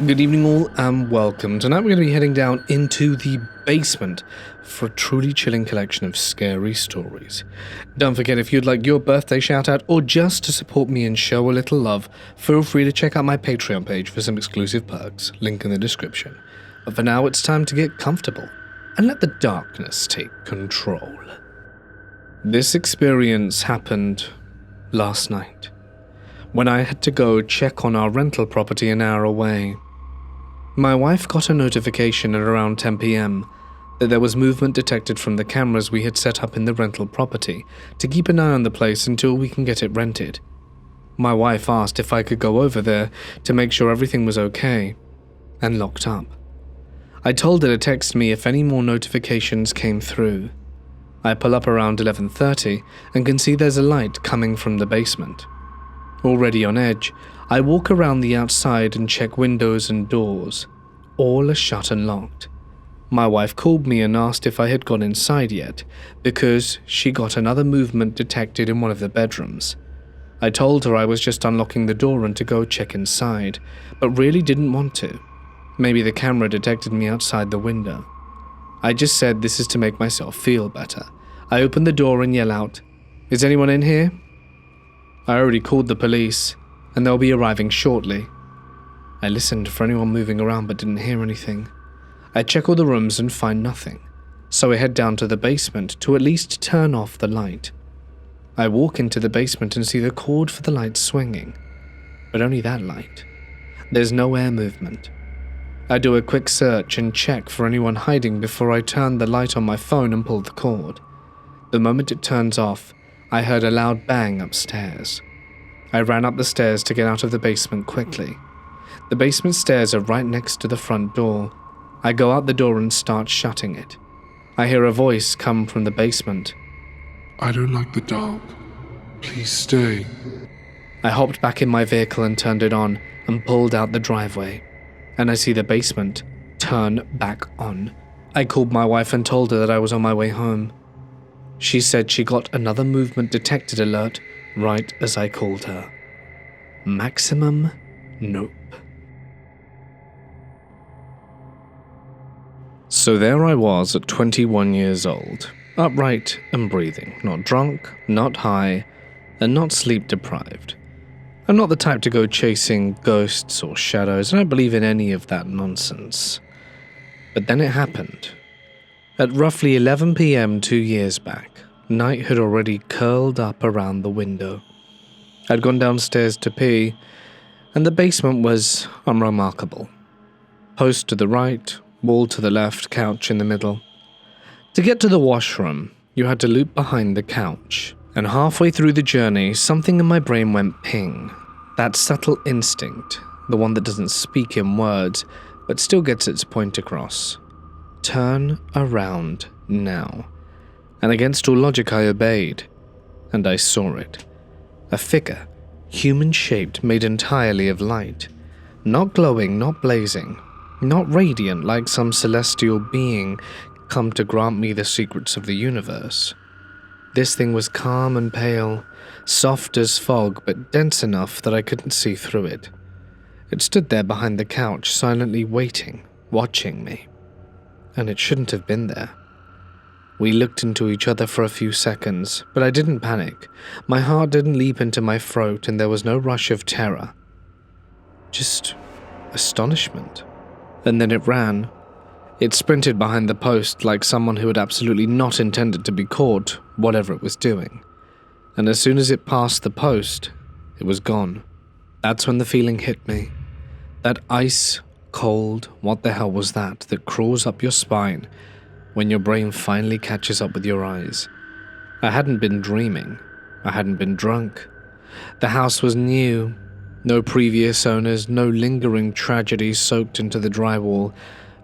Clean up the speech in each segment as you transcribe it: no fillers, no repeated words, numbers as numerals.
Good evening all and welcome. Tonight we're going to be heading down into the basement for a truly chilling collection of scary stories. Don't forget, if you'd like your birthday shout out or just to support me and show a little love, feel free to check out my Patreon page for some exclusive perks, link in the description. But for now it's time to get comfortable and let the darkness take control. This experience happened last night, when I had to go check on our rental property an hour away. My wife got a notification at around 10 PM that there was movement detected from the cameras we had set up in the rental property to keep an eye on the place until we can get it rented. My wife asked if I could go over there to make sure everything was okay and locked up. I told her to text me if any more notifications came through. I pull up around 11:30 and can see there's a light coming from the basement. Already on edge, I walk around the outside and check windows and doors. All are shut and locked. My wife called me and asked if I had gone inside yet, because she got another movement detected in one of the bedrooms. I told her I was just unlocking the door and to go check inside, but really didn't want to. Maybe the camera detected me outside the window. I just said this is to make myself feel better. I open the door and yell out, "Is anyone in here?" I already called the police, and they'll be arriving shortly. I listened for anyone moving around but didn't hear anything. I check all the rooms and find nothing, so I head down to the basement to at least turn off the light. I walk into the basement and see the cord for the light swinging, but only that light. There's no air movement. I do a quick search and check for anyone hiding before I turn the light on my phone and pull the cord. The moment it turns off, I heard a loud bang upstairs. I ran up the stairs to get out of the basement quickly. The basement stairs are right next to the front door. I go out the door and start shutting it. I hear a voice come from the basement. "I don't like the dark. Please stay." I hopped back in my vehicle and turned it on and pulled out the driveway, and I see the basement turn back on. I called my wife and told her that I was on my way home. She said she got another movement detected alert right as I called her. Maximum nope. So there I was at 21 years old, upright and breathing, not drunk, not high, and not sleep deprived. I'm not the type to go chasing ghosts or shadows. I don't believe in any of that nonsense. But then it happened. At roughly 11 PM 2 years back, night had already curled up around the window. I'd gone downstairs to pee, and the basement was unremarkable. Post to the right, wall to the left, couch in the middle. To get to the washroom, you had to loop behind the couch, and halfway through the journey, something in my brain went ping. That subtle instinct, the one that doesn't speak in words, but still gets its point across. Turn around now. And against all logic I obeyed, and I saw it. A figure, human-shaped, made entirely of light. Not glowing, not blazing, not radiant like some celestial being come to grant me the secrets of the universe. This thing was calm and pale, soft as fog, but dense enough that I couldn't see through it. It stood there behind the couch, silently waiting, watching me. And it shouldn't have been there. We looked into each other for a few seconds, but I didn't panic. My heart didn't leap into my throat, and there was no rush of terror. Just astonishment. And then it ran. It sprinted behind the post like someone who had absolutely not intended to be caught, whatever it was doing. And as soon as it passed the post, it was gone. That's when the feeling hit me. That ice cold, what the hell was that crawls up your spine when your brain finally catches up with your eyes. I hadn't been dreaming. I hadn't been drunk. The house was new. No previous owners, no lingering tragedies soaked into the drywall,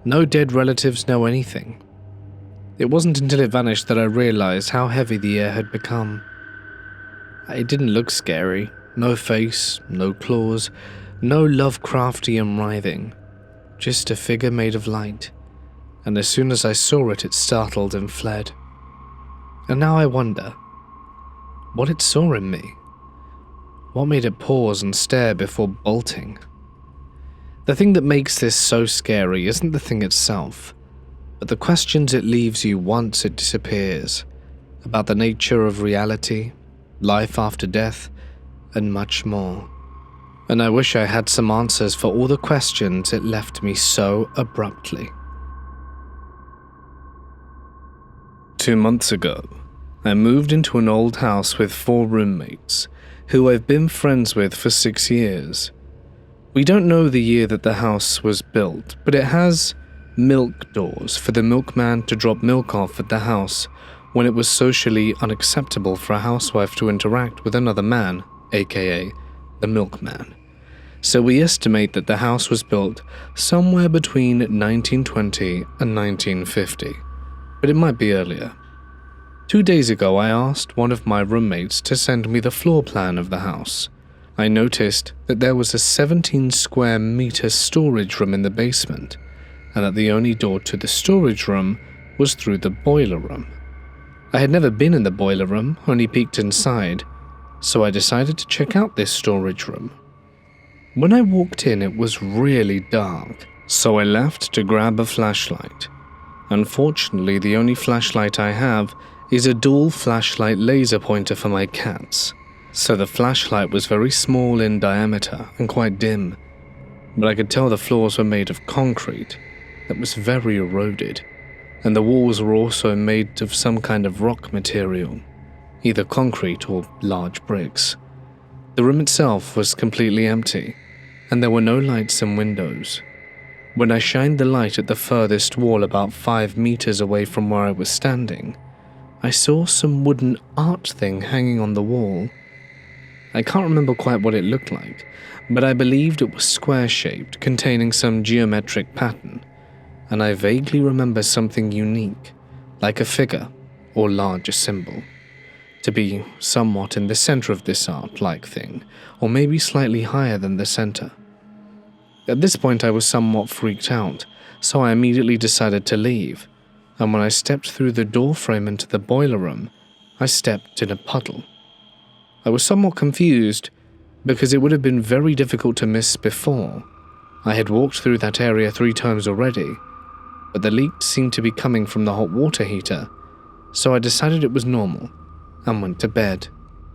no dead relatives, no anything. It wasn't until it vanished that I realized how heavy the air had become. It didn't look scary. No face, no claws, no Lovecraftian writhing. Just a figure made of light. And as soon as I saw it, it startled and fled. And now I wonder what it saw in me. What made it pause and stare before bolting? The thing that makes this so scary isn't the thing itself, but the questions it leaves you once it disappears, about the nature of reality, life after death, and much more. And I wish I had some answers for all the questions it left me so abruptly. 2 months ago, I moved into an old house with 4 roommates, who I've been friends with for 6 years. We don't know the year that the house was built, but it has milk doors for the milkman to drop milk off at the house when it was socially unacceptable for a housewife to interact with another man, aka the milkman. So we estimate that the house was built somewhere between 1920 and 1950, but it might be earlier. 2 days ago, I asked one of my roommates to send me the floor plan of the house. I noticed that there was a 17 square meter storage room in the basement, and that the only door to the storage room was through the boiler room. I had never been in the boiler room, only peeked inside, so I decided to check out this storage room. When I walked in, it was really dark, so I left to grab a flashlight. Unfortunately, the only flashlight I have is a dual flashlight laser pointer for my cats, so the flashlight was very small in diameter and quite dim, but I could tell the floors were made of concrete that was very eroded, and the walls were also made of some kind of rock material, either concrete or large bricks. The room itself was completely empty, and there were no lights and windows. When I shined the light at the furthest wall about 5 meters away from where I was standing, I saw some wooden art thing hanging on the wall. I can't remember quite what it looked like, but I believed it was square-shaped, containing some geometric pattern, and I vaguely remember something unique, like a figure or larger symbol, to be somewhat in the center of this art-like thing, or maybe slightly higher than the center. At this point I was somewhat freaked out, so I immediately decided to leave, and when I stepped through the doorframe into the boiler room, I stepped in a puddle. I was somewhat confused, because it would have been very difficult to miss before. I had walked through that area 3 times already, but the leak seemed to be coming from the hot water heater, so I decided it was normal, and went to bed.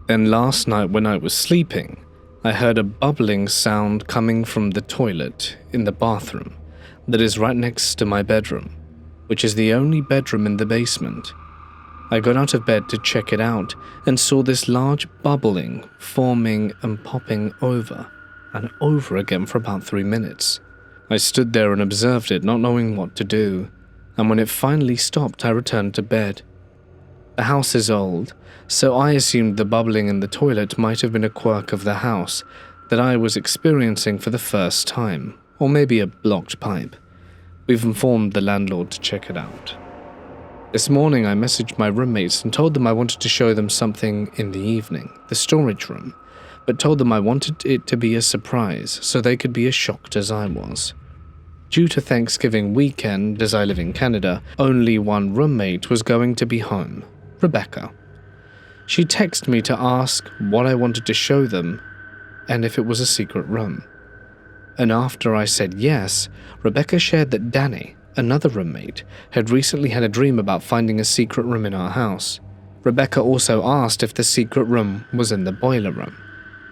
Then last night when I was sleeping, I heard a bubbling sound coming from the toilet in the bathroom that is right next to my bedroom, which is the only bedroom in the basement. I got out of bed to check it out and saw this large bubbling, forming and popping over and over again for about 3 minutes. I stood there and observed it, not knowing what to do, and when it finally stopped, I returned to bed. The house is old, so I assumed the bubbling in the toilet might have been a quirk of the house that I was experiencing for the first time, or maybe a blocked pipe. We've informed the landlord to check it out. This morning I messaged my roommates and told them I wanted to show them something in the evening, the storage room, but told them I wanted it to be a surprise so they could be as shocked as I was. Due to Thanksgiving weekend, as I live in Canada, only one roommate was going to be home, Rebecca. She texted me to ask what I wanted to show them and if it was a secret room. And after I said yes, Rebecca shared that Danny, another roommate, had recently had a dream about finding a secret room in our house. Rebecca also asked if the secret room was in the boiler room.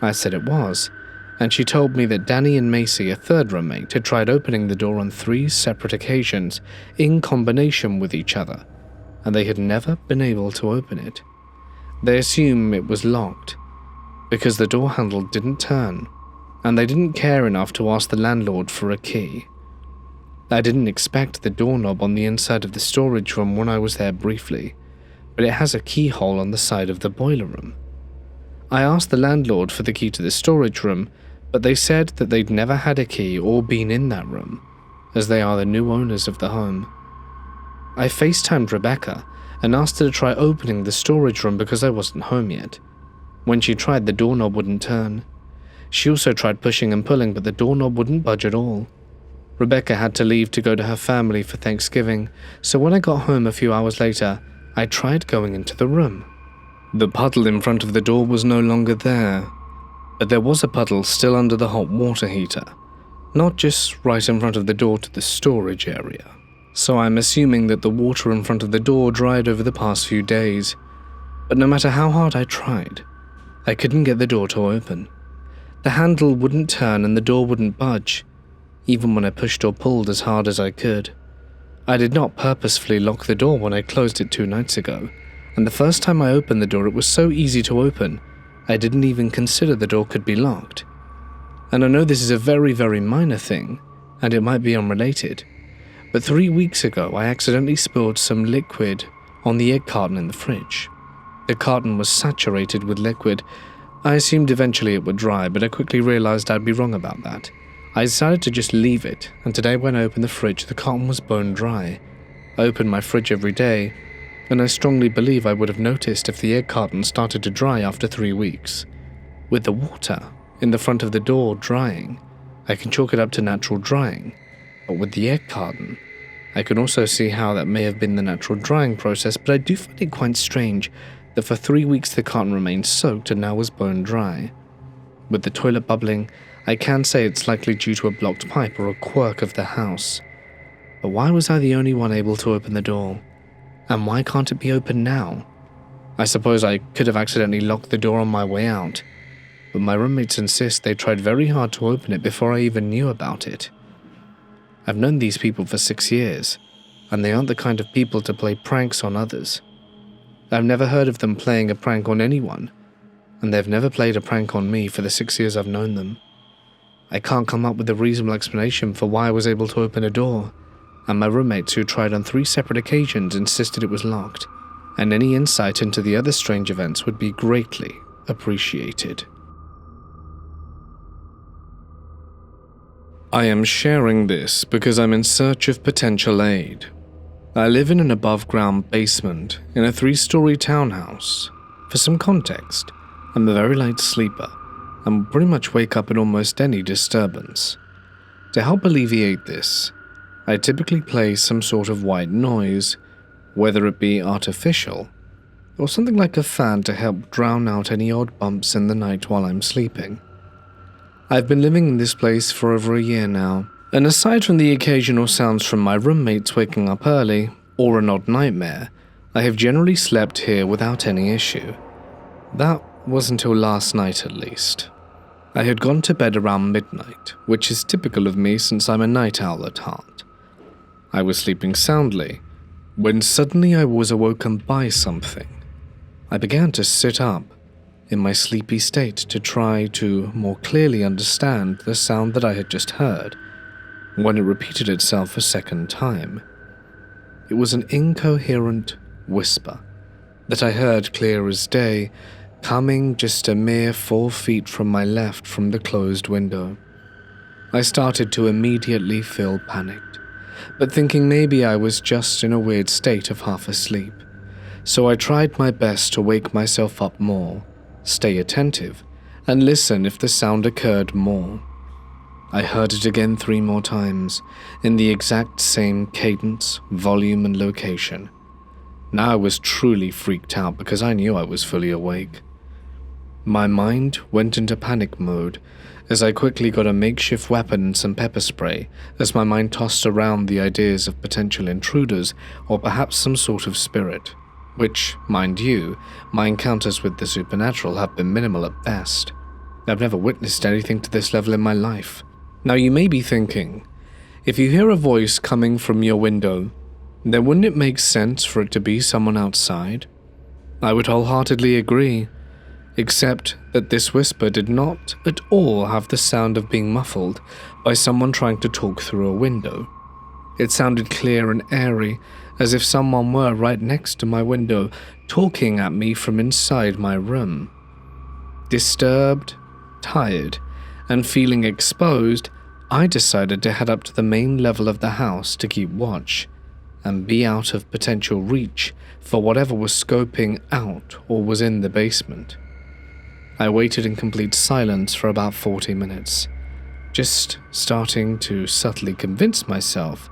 I said it was, and she told me that Danny and Macy, a third roommate, had tried opening the door on 3 separate occasions in combination with each other, and they had never been able to open it. They assume it was locked, because the door handle didn't turn, and they didn't care enough to ask the landlord for a key. I didn't expect the doorknob on the inside of the storage room when I was there briefly, but it has a keyhole on the side of the boiler room. I asked the landlord for the key to the storage room, but they said that they'd never had a key or been in that room, as they are the new owners of the home. I FaceTimed Rebecca and asked her to try opening the storage room because I wasn't home yet. When she tried, the doorknob wouldn't turn. She also tried pushing and pulling, but the doorknob wouldn't budge at all. Rebecca had to leave to go to her family for Thanksgiving, so when I got home a few hours later, I tried going into the room. The puddle in front of the door was no longer there, but there was a puddle still under the hot water heater, not just right in front of the door to the storage area. So I'm assuming that the water in front of the door dried over the past few days. But no matter how hard I tried, I couldn't get the door to open. The handle wouldn't turn and the door wouldn't budge, even when I pushed or pulled as hard as I could. I did not purposefully lock the door when I closed it 2 nights ago, and the first time I opened the door it was so easy to open, I didn't even consider the door could be locked. And I know this is a very, very minor thing, and it might be unrelated, but 3 weeks ago I accidentally spilled some liquid on the egg carton in the fridge. The carton was saturated with liquid. I assumed eventually it would dry, but I quickly realized I'd be wrong about that. I decided to just leave it, and today when I opened the fridge, the carton was bone dry. I open my fridge every day, and I strongly believe I would have noticed if the egg carton started to dry after 3 weeks. With the water in the front of the door drying, I can chalk it up to natural drying, but with the egg carton, I can also see how that may have been the natural drying process, but I do find it quite strange that for 3 weeks the carton remained soaked and now was bone dry. With the toilet bubbling, I can say it's likely due to a blocked pipe or a quirk of the house. But why was I the only one able to open the door? And why can't it be opened now? I suppose I could have accidentally locked the door on my way out, but my roommates insist they tried very hard to open it before I even knew about it. I've known these people for 6 years, and they aren't the kind of people to play pranks on others. I've never heard of them playing a prank on anyone, and they've never played a prank on me for the 6 years I've known them. I can't come up with a reasonable explanation for why I was able to open a door, and my roommates, who tried on 3 separate occasions, insisted it was locked, and any insight into the other strange events would be greatly appreciated. I am sharing this because I'm in search of potential aid. I live in an above-ground basement in a 3-story townhouse. For some context, I'm a very light sleeper and pretty much wake up at almost any disturbance. To help alleviate this, I typically play some sort of white noise, whether it be artificial or something like a fan to help drown out any odd bumps in the night while I'm sleeping. I've been living in this place for over a year now, and aside from the occasional sounds from my roommates waking up early, or an odd nightmare, I have generally slept here without any issue. That was until last night at least. I had gone to bed around midnight, which is typical of me since I'm a night owl at heart. I was sleeping soundly, when suddenly I was awoken by something. I began to sit up in my sleepy state to try to more clearly understand the sound that I had just heard, when it repeated itself a second time. It was an incoherent whisper that I heard clear as day, coming just a mere 4 feet from my left from the closed window. I started to immediately feel panicked, but thinking maybe I was just in a weird state of half asleep, so I tried my best to wake myself up more, stay attentive, and listen if the sound occurred more. I heard it again 3 more times, in the exact same cadence, volume, and location. Now I was truly freaked out because I knew I was fully awake. My mind went into panic mode as I quickly got a makeshift weapon and some pepper spray as my mind tossed around the ideas of potential intruders or perhaps some sort of spirit, which, mind you, my encounters with the supernatural have been minimal at best. I've never witnessed anything to this level in my life. Now you may be thinking, if you hear a voice coming from your window, then wouldn't it make sense for it to be someone outside? I would wholeheartedly agree, except that this whisper did not at all have the sound of being muffled by someone trying to talk through a window. It sounded clear and airy, as if someone were right next to my window, talking at me from inside my room. Disturbed, tired, and feeling exposed, I decided to head up to the main level of the house to keep watch and be out of potential reach for whatever was scoping out or was in the basement. I waited in complete silence for about 40 minutes, just starting to subtly convince myself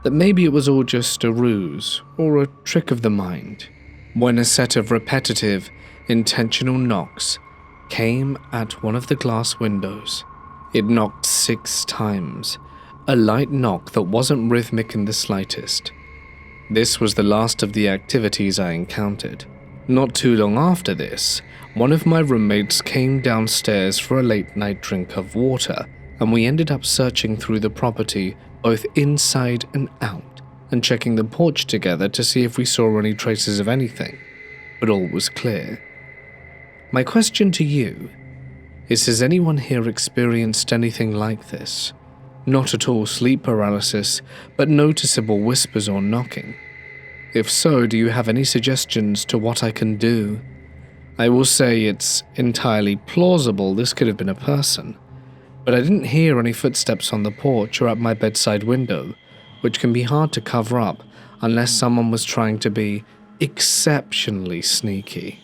that maybe it was all just a ruse or a trick of the mind, when a set of repetitive, intentional knocks came at one of the glass windows. It knocked 6 times, a light knock that wasn't rhythmic in the slightest. This was the last of the activities I encountered. Not too long after this, one of my roommates came downstairs for a late-night drink of water, and we ended up searching through the property, both inside and out, and checking the porch together to see if we saw any traces of anything, but all was clear. My question to you is, has anyone here experienced anything like this? Not at all sleep paralysis, but noticeable whispers or knocking. If so, do you have any suggestions to what I can do? I will say it's entirely plausible this could have been a person, but I didn't hear any footsteps on the porch or at my bedside window, which can be hard to cover up unless someone was trying to be exceptionally sneaky.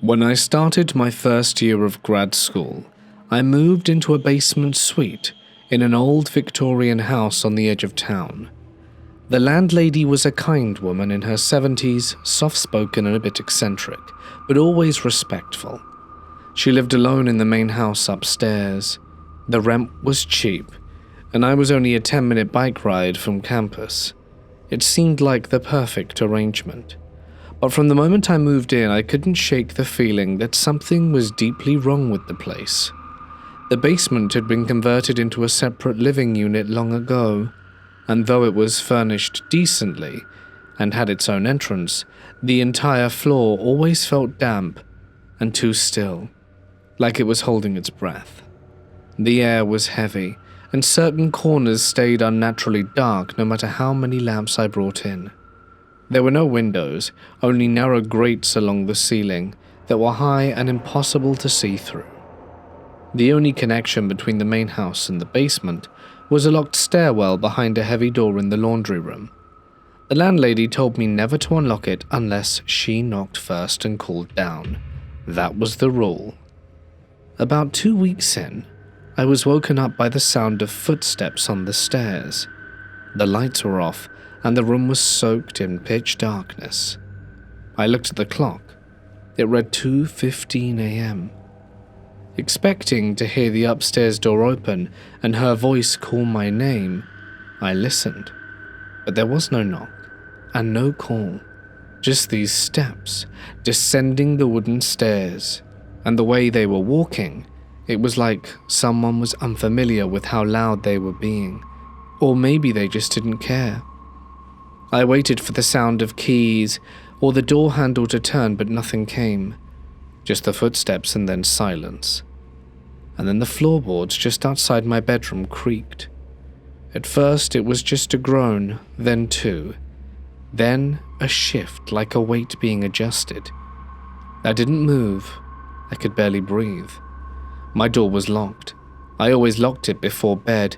When I started my first year of grad school, I moved into a basement suite in an old Victorian house on the edge of town. The landlady was a kind woman in her 70s, soft-spoken and a bit eccentric, but always respectful. She lived alone in the main house upstairs. The rent was cheap, and I was only a 10-minute bike ride from campus. It seemed like the perfect arrangement. But from the moment I moved in, I couldn't shake the feeling that something was deeply wrong with the place. The basement had been converted into a separate living unit long ago, and though it was furnished decently and had its own entrance, the entire floor always felt damp and too still, like it was holding its breath. The air was heavy, and certain corners stayed unnaturally dark no matter how many lamps I brought in. There were no windows, only narrow grates along the ceiling that were high and impossible to see through. The only connection between the main house and the basement was a locked stairwell behind a heavy door in the laundry room. The landlady told me never to unlock it unless she knocked first and called down. That was the rule. About 2 weeks in, I was woken up by the sound of footsteps on the stairs. The lights were off, and the room was soaked in pitch darkness. I looked at the clock. It read 2:15 a.m. Expecting to hear the upstairs door open and her voice call my name, I listened. But there was no knock and no call, just these steps descending the wooden stairs, and the way they were walking, it was like someone was unfamiliar with how loud they were being, or maybe they just didn't care. I waited for the sound of keys or the door handle to turn, but nothing came. Just the footsteps and then silence. And then the floorboards just outside my bedroom creaked. At first it was just a groan, then two. Then a shift like a weight being adjusted. I didn't move. I could barely breathe. My door was locked. I always locked it before bed,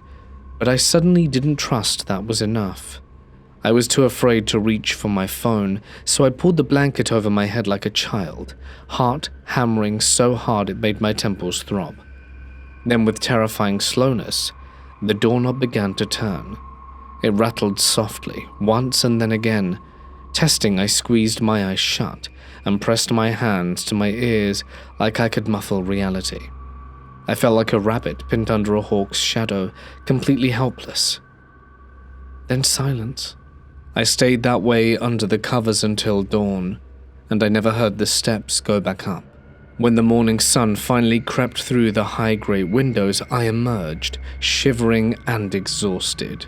but I suddenly didn't trust that was enough. I was too afraid to reach for my phone, so I pulled the blanket over my head like a child, heart hammering so hard it made my temples throb. Then with terrifying slowness, the doorknob began to turn. It rattled softly, once and then again. Testing, I squeezed my eyes shut and pressed my hands to my ears like I could muffle reality. I felt like a rabbit pinned under a hawk's shadow, completely helpless. Then silence. I stayed that way under the covers until dawn, and I never heard the steps go back up. When the morning sun finally crept through the high grey windows, I emerged, shivering and exhausted.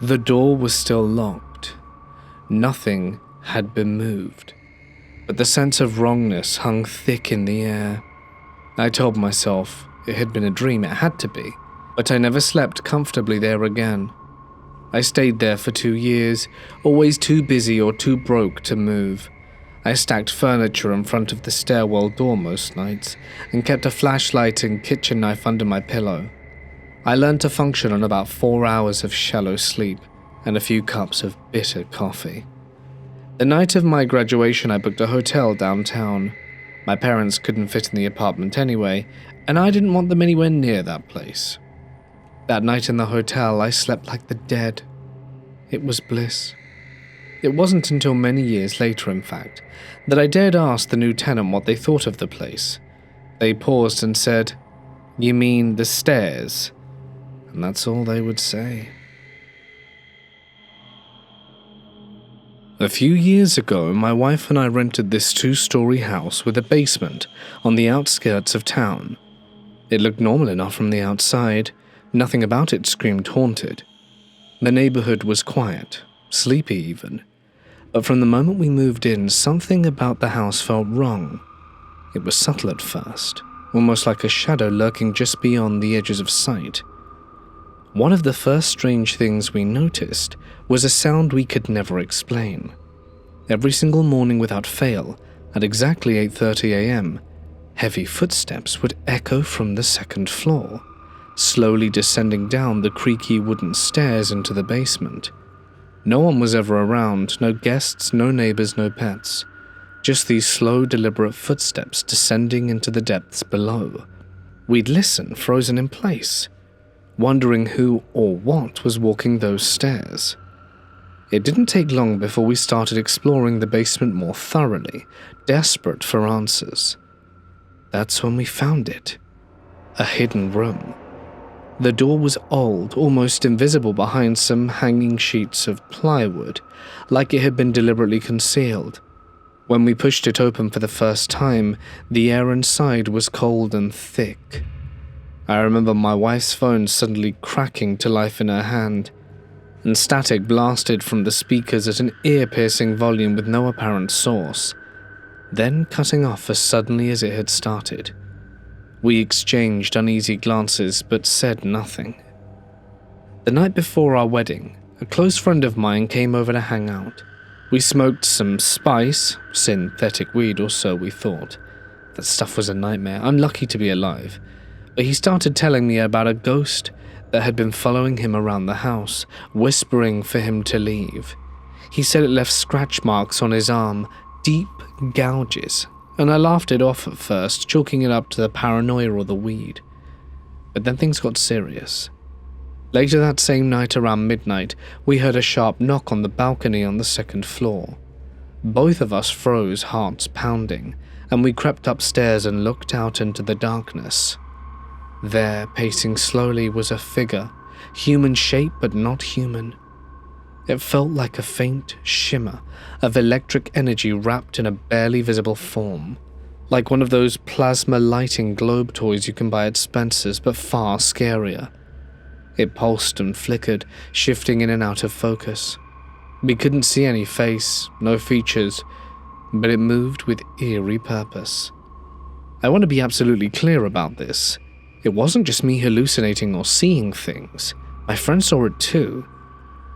The door was still locked. Nothing had been moved, but the sense of wrongness hung thick in the air. I told myself it had been a dream, it had to be, but I never slept comfortably there again. I stayed there for 2 years, always too busy or too broke to move. I stacked furniture in front of the stairwell door most nights and kept a flashlight and kitchen knife under my pillow. I learned to function on about 4 hours of shallow sleep and a few cups of bitter coffee. The night of my graduation, I booked a hotel downtown. My parents couldn't fit in the apartment anyway, and I didn't want them anywhere near that place. That night in the hotel, I slept like the dead. It was bliss. It wasn't until many years later, in fact, that I dared ask the new tenant what they thought of the place. They paused and said, "You mean the stairs?" And that's all they would say. A few years ago, my wife and I rented this 2-story house with a basement on the outskirts of town. It looked normal enough from the outside. Nothing about it screamed haunted. The neighborhood was quiet, sleepy even. But from the moment we moved in, something about the house felt wrong. It was subtle at first, almost like a shadow lurking just beyond the edges of sight. One of the first strange things we noticed was a sound we could never explain. Every single morning without fail, at exactly 8:30 a.m., heavy footsteps would echo from the second floor, slowly descending down the creaky wooden stairs into the basement. No one was ever around, no guests, no neighbors, no pets. Just these slow, deliberate footsteps descending into the depths below. We'd listen, frozen in place, wondering who or what was walking those stairs. It didn't take long before we started exploring the basement more thoroughly, desperate for answers. That's when we found it. A hidden room. The door was old, almost invisible behind some hanging sheets of plywood, like it had been deliberately concealed. When we pushed it open for the first time, the air inside was cold and thick. I remember my wife's phone suddenly cracking to life in her hand, and static blasted from the speakers at an ear-piercing volume with no apparent source, then cutting off as suddenly as it had started. We exchanged uneasy glances but said nothing. The night before our wedding, a close friend of mine came over to hang out. We smoked some spice, synthetic weed or so we thought. That stuff was a nightmare. I'm lucky to be alive. But he started telling me about a ghost that had been following him around the house, whispering for him to leave. He said it left scratch marks on his arm, deep gouges, and I laughed it off at first, chalking it up to the paranoia or the weed. But then things got serious. Later that same night around midnight, we heard a sharp knock on the balcony on the second floor. Both of us froze, hearts pounding, and we crept upstairs and looked out into the darkness. There, pacing slowly, was a figure, human shape but not human. It felt like a faint shimmer of electric energy wrapped in a barely visible form, like one of those plasma lighting globe toys you can buy at Spencer's, but far scarier. It pulsed and flickered, shifting in and out of focus. We couldn't see any face, no features, but it moved with eerie purpose. I want to be absolutely clear about this. It wasn't just me hallucinating or seeing things. My friend saw it too.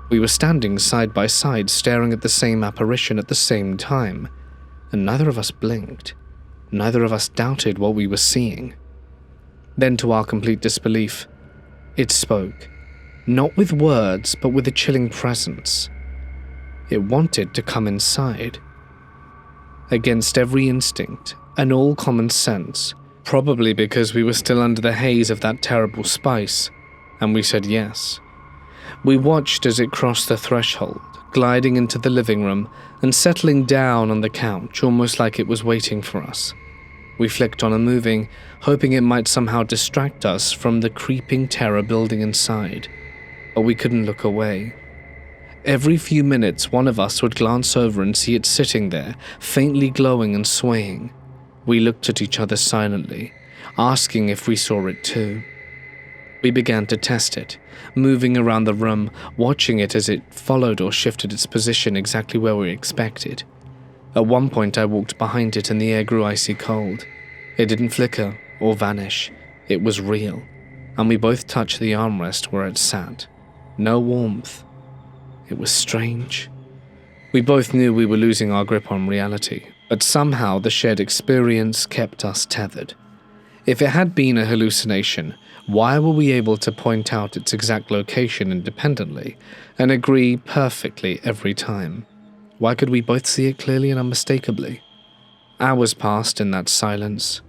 We were standing side by side, staring at the same apparition at the same time, and neither of us blinked. Neither of us doubted what we were seeing. Then, to our complete disbelief, it spoke, not with words, but with a chilling presence. It wanted to come inside. Against every instinct and all common sense, probably because we were still under the haze of that terrible spice, and we said yes. We watched as it crossed the threshold, gliding into the living room and settling down on the couch, almost like it was waiting for us. We flicked on a moving, hoping it might somehow distract us from the creeping terror building inside, but we couldn't look away. Every few minutes, one of us would glance over and see it sitting there, faintly glowing and swaying. We looked at each other silently, asking if we saw it too. We began to test it, moving around the room, watching it as it followed or shifted its position exactly where we expected. At one point I walked behind it and the air grew icy cold. It didn't flicker or vanish. It was real, and we both touched the armrest where it sat. No warmth. It was strange. We both knew we were losing our grip on reality, but somehow the shared experience kept us tethered. If it had been a hallucination, why were we able to point out its exact location independently and agree perfectly every time? Why could we both see it clearly and unmistakably? Hours passed in that silence.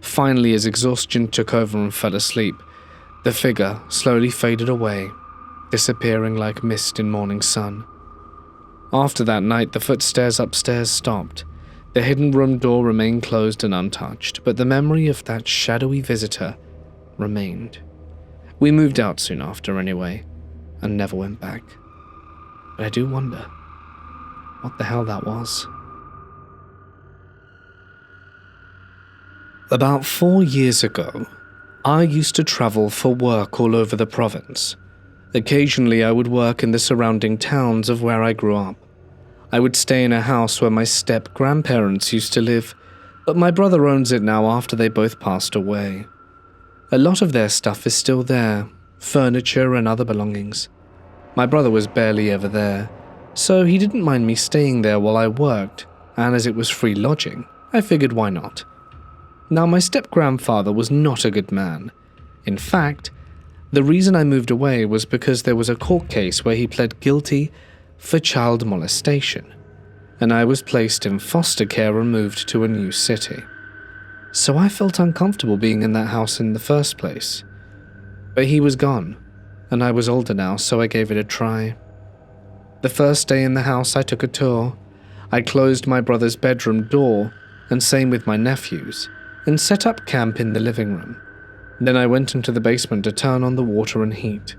Finally, as exhaustion took over and fell asleep, the figure slowly faded away, disappearing like mist in morning sun. After that night, the footsteps upstairs stopped. The hidden room door remained closed and untouched, but the memory of that shadowy visitor remained. We moved out soon after anyway, and never went back. But I do wonder what the hell that was. About 4 years ago, I used to travel for work all over the province. Occasionally I would work in the surrounding towns of where I grew up. I would stay in a house where my step-grandparents used to live, but my brother owns it now after they both passed away. A lot of their stuff is still there, furniture and other belongings. My brother was barely ever there, so he didn't mind me staying there while I worked, and as it was free lodging, I figured why not. Now, my step-grandfather was not a good man. In fact, the reason I moved away was because there was a court case where he pled guilty for child molestation, and I was placed in foster care and moved to a new city. So I felt uncomfortable being in that house in the first place. But he was gone, and I was older now, so I gave it a try. The first day in the house, I took a tour. I closed my brother's bedroom door, and same with my nephew's, and set up camp in the living room. Then I went into the basement to turn on the water and heat.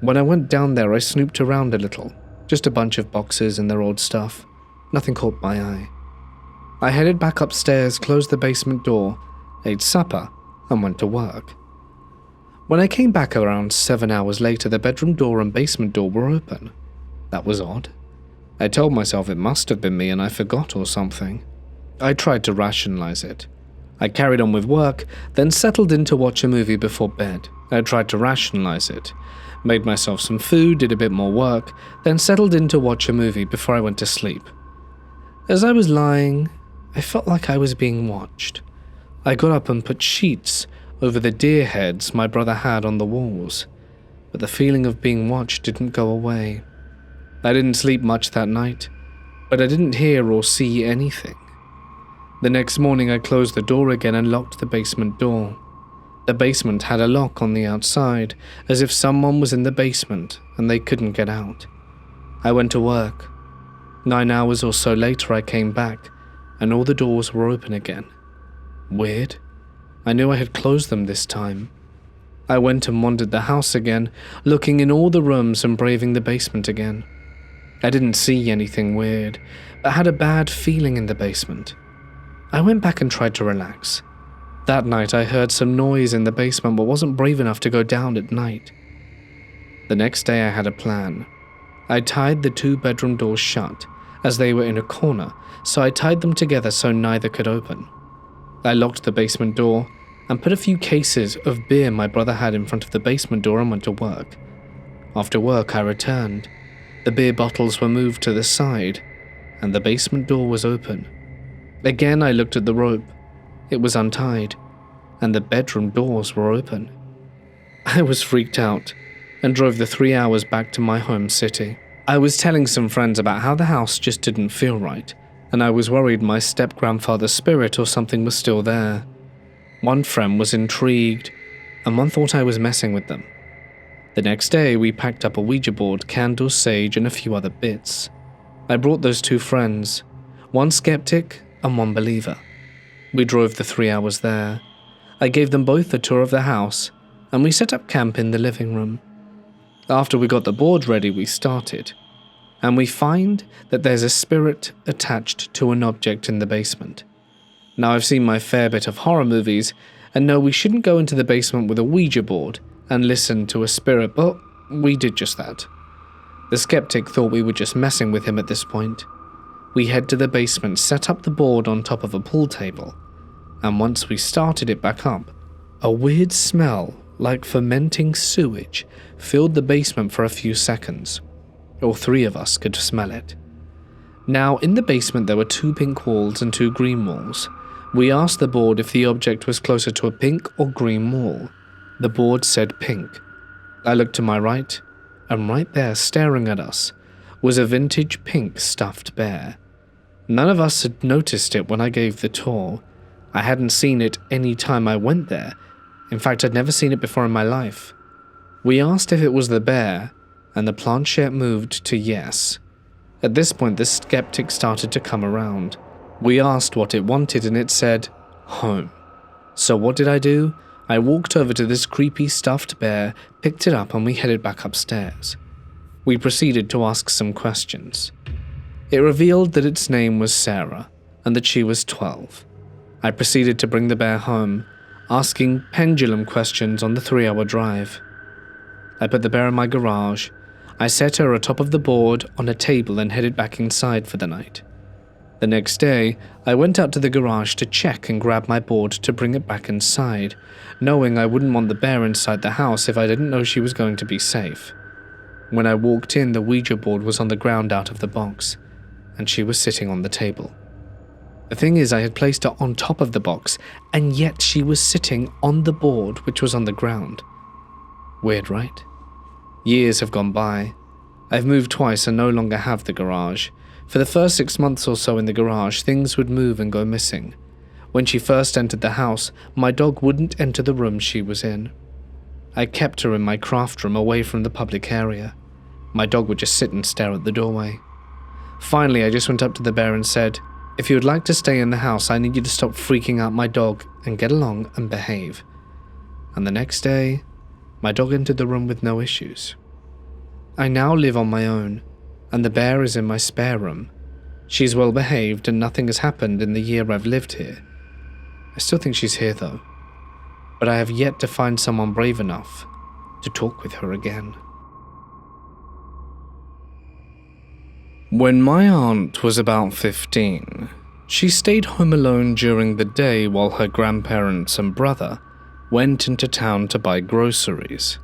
When I went down there, I snooped around a little, just a bunch of boxes and their old stuff. Nothing caught my eye. I headed back upstairs, closed the basement door, ate supper, and went to work. When I came back around 7 hours later, the bedroom door and basement door were open. That was odd. I told myself it must have been me and I forgot or something. I tried to rationalize it. I carried on with work, then settled in to watch a movie before bed. I tried to rationalize it. Made myself some food, did a bit more work, then settled in to watch a movie before I went to sleep. As I was lying, I felt like I was being watched. I got up and put sheets over the deer heads my brother had on the walls, but the feeling of being watched didn't go away. I didn't sleep much that night, but I didn't hear or see anything. The next morning I closed the door again and locked the basement door. The basement had a lock on the outside, as if someone was in the basement and they couldn't get out. I went to work. 9 hours or so later I came back, and all the doors were open again. Weird. I knew I had closed them this time. I went and wandered the house again, looking in all the rooms and braving the basement again. I didn't see anything weird, but had a bad feeling in the basement. I went back and tried to relax. That night I heard some noise in the basement but wasn't brave enough to go down at night. The next day I had a plan. I tied the 2 bedroom doors shut, as they were in a corner, so I tied them together so neither could open. I locked the basement door and put a few cases of beer my brother had in front of the basement door and went to work. After work I returned. The beer bottles were moved to the side, and the basement door was open. Again I looked at the rope. It was untied, and the bedroom doors were open. I was freaked out, and drove the 3 hours back to my home city. I was telling some friends about how the house just didn't feel right, and I was worried my step-grandfather's spirit or something was still there. One friend was intrigued, and one thought I was messing with them. The next day we packed up a Ouija board, candles, sage, and a few other bits. I brought those 2 friends, one skeptic and one believer. We drove the 3 hours there. I gave them both a tour of the house, and we set up camp in the living room. After we got the board ready, we started, and we find that there's a spirit attached to an object in the basement. Now, I've seen my fair bit of horror movies, and know we shouldn't go into the basement with a Ouija board and listen to a spirit, but we did just that. The skeptic thought we were just messing with him at this point. We head to the basement, set up the board on top of a pool table, and once we started it back up, a weird smell like fermenting sewage filled the basement for a few seconds. All 3 of us could smell it. Now, in the basement there were 2 pink walls and 2 green walls. We asked the board if the object was closer to a pink or green wall. The board said pink. I looked to my right, and right there, staring at us, was a vintage pink stuffed bear. None of us had noticed it when I gave the tour. I hadn't seen it any time I went there. In fact, I'd never seen it before in my life. We asked if it was the bear, and the planchette moved to yes. At this point, the skeptic started to come around. We asked what it wanted and it said, home. So what did I do? I walked over to this creepy stuffed bear, picked it up and we headed back upstairs. We proceeded to ask some questions. It revealed that its name was Sarah and that she was 12. I proceeded to bring the bear home, asking pendulum questions on the 3-hour drive. I put the bear in my garage. I set her atop of the board on a table and headed back inside for the night. The next day, I went out to the garage to check and grab my board to bring it back inside, knowing I wouldn't want the bear inside the house if I didn't know she was going to be safe. When I walked in, the Ouija board was on the ground out of the box, and she was sitting on the table. The thing is, I had placed her on top of the box, and yet she was sitting on the board which was on the ground. Weird, right? Years have gone by. I've moved twice and no longer have the garage. For the first 6 months or so in the garage, things would move and go missing. When she first entered the house, my dog wouldn't enter the room she was in. I kept her in my craft room away from the public area. My dog would just sit and stare at the doorway. Finally, I just went up to the bear and said, "If you would like to stay in the house, I need you to stop freaking out my dog and get along and behave." And the next day, my dog entered the room with no issues. I now live on my own, and the bear is in my spare room. She's well behaved and nothing has happened in the year I've lived here. I still think she's here though, but I have yet to find someone brave enough to talk with her again. When my aunt was about 15, she stayed home alone during the day while her grandparents and brother went into town to buy groceries.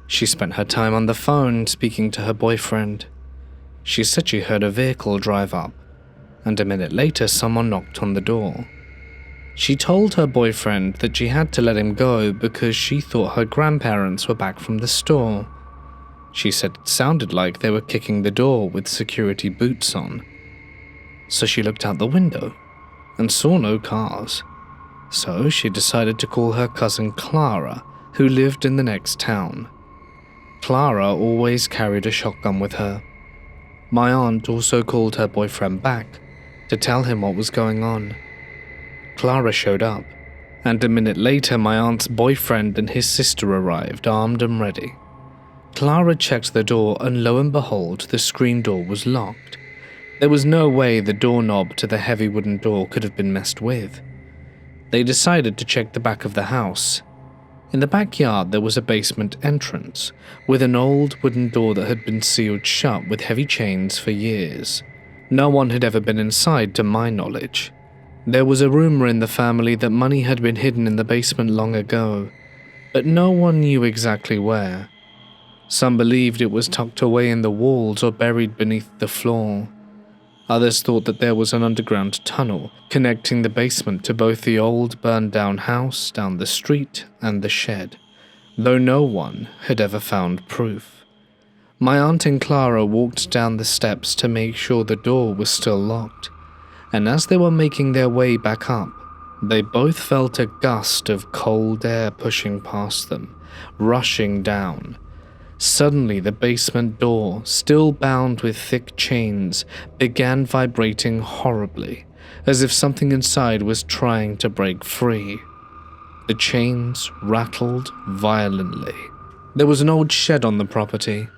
She spent her time on the phone speaking to her boyfriend. She said she heard a vehicle drive up, and a minute later someone knocked on the door. She told her boyfriend that she had to let him go because she thought her grandparents were back from the store. She said it sounded like they were kicking the door with security boots on. So she looked out the window and saw no cars. So she decided to call her cousin Clara, who lived in the next town. Clara always carried a shotgun with her. My aunt also called her boyfriend back to tell him what was going on. Clara showed up, and a minute later my aunt's boyfriend and his sister arrived, armed and ready. Clara checked the door and lo and behold, the screen door was locked. There was no way the doorknob to the heavy wooden door could have been messed with. They decided to check the back of the house. In the backyard there was a basement entrance, with an old wooden door that had been sealed shut with heavy chains for years. No one had ever been inside to my knowledge. There was a rumor in the family that money had been hidden in the basement long ago, but no one knew exactly where. Some believed it was tucked away in the walls or buried beneath the floor. Others thought that there was an underground tunnel connecting the basement to both the old burned-down house down the street and the shed, though no one had ever found proof. My aunt and Clara walked down the steps to make sure the door was still locked, and as they were making their way back up, they both felt a gust of cold air pushing past them, rushing down. Suddenly, the basement door, still bound with thick chains, began vibrating horribly, as if something inside was trying to break free. The chains rattled violently. There was an old shed on the property,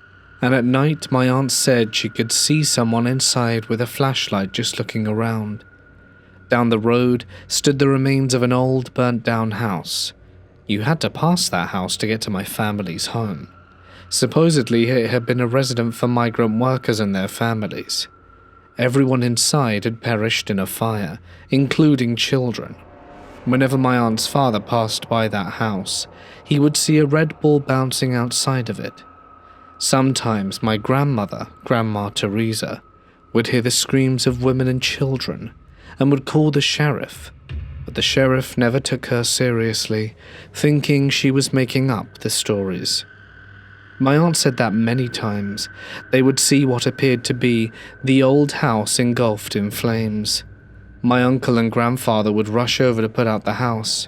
and at night my aunt said she could see someone inside with a flashlight just looking around. Down the road stood the remains of an old burnt-down house. You had to pass that house to get to my family's home. Supposedly, it had been a residence for migrant workers and their families. Everyone inside had perished in a fire, including children. Whenever my aunt's father passed by that house, he would see a red ball bouncing outside of it. Sometimes my grandmother, Grandma Teresa, would hear the screams of women and children and would call the sheriff, but the sheriff never took her seriously, thinking she was making up the stories. My aunt said that many times they would see what appeared to be the old house engulfed in flames. My uncle and grandfather would rush over to put out the house,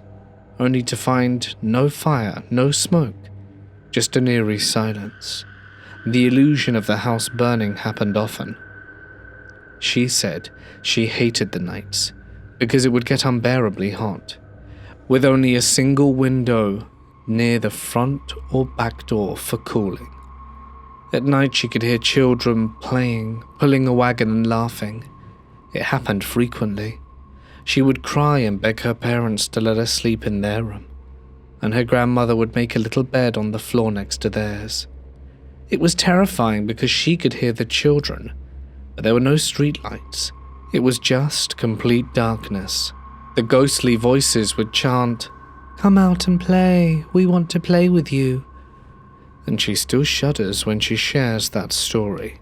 only to find no fire, no smoke, just an eerie silence. The illusion of the house burning happened often. She said she hated the nights because it would get unbearably hot, with only a single window near the front or back door for cooling. At night she could hear children playing, pulling a wagon and laughing. It happened frequently. She would cry and beg her parents to let her sleep in their room, and her grandmother would make a little bed on the floor next to theirs. It was terrifying because she could hear the children, but there were no streetlights. It was just complete darkness. The ghostly voices would chant, "Come out and play, we want to play with you." And she still shudders when she shares that story.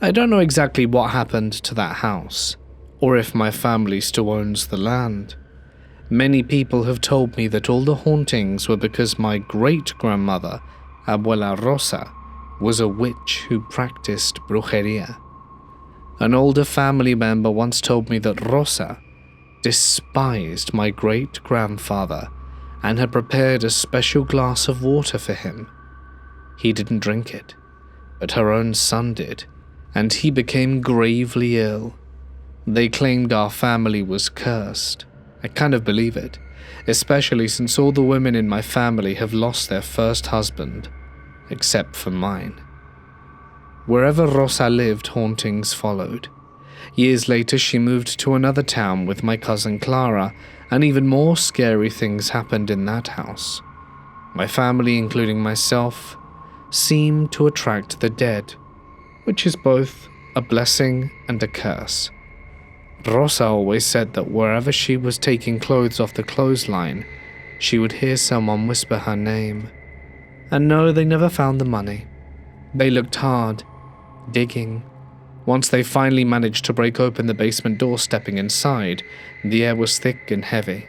I don't know exactly what happened to that house, or if my family still owns the land. Many people have told me that all the hauntings were because my great-grandmother, Abuela Rosa, was a witch who practiced brujeria. An older family member once told me that Rosa despised my great-grandfather and had prepared a special glass of water for him. He didn't drink it, but her own son did, and he became gravely ill. They claimed our family was cursed. I kind of believe it, especially since all the women in my family have lost their first husband, except for mine. Wherever Rosa lived, hauntings followed. Years later, she moved to another town with my cousin Clara, and even more scary things happened in that house. My family, including myself, seemed to attract the dead, which is both a blessing and a curse. Rosa always said that wherever she was taking clothes off the clothesline, she would hear someone whisper her name. And no, they never found the money. They looked hard, digging. Once they finally managed to break open the basement door, stepping inside, the air was thick and heavy.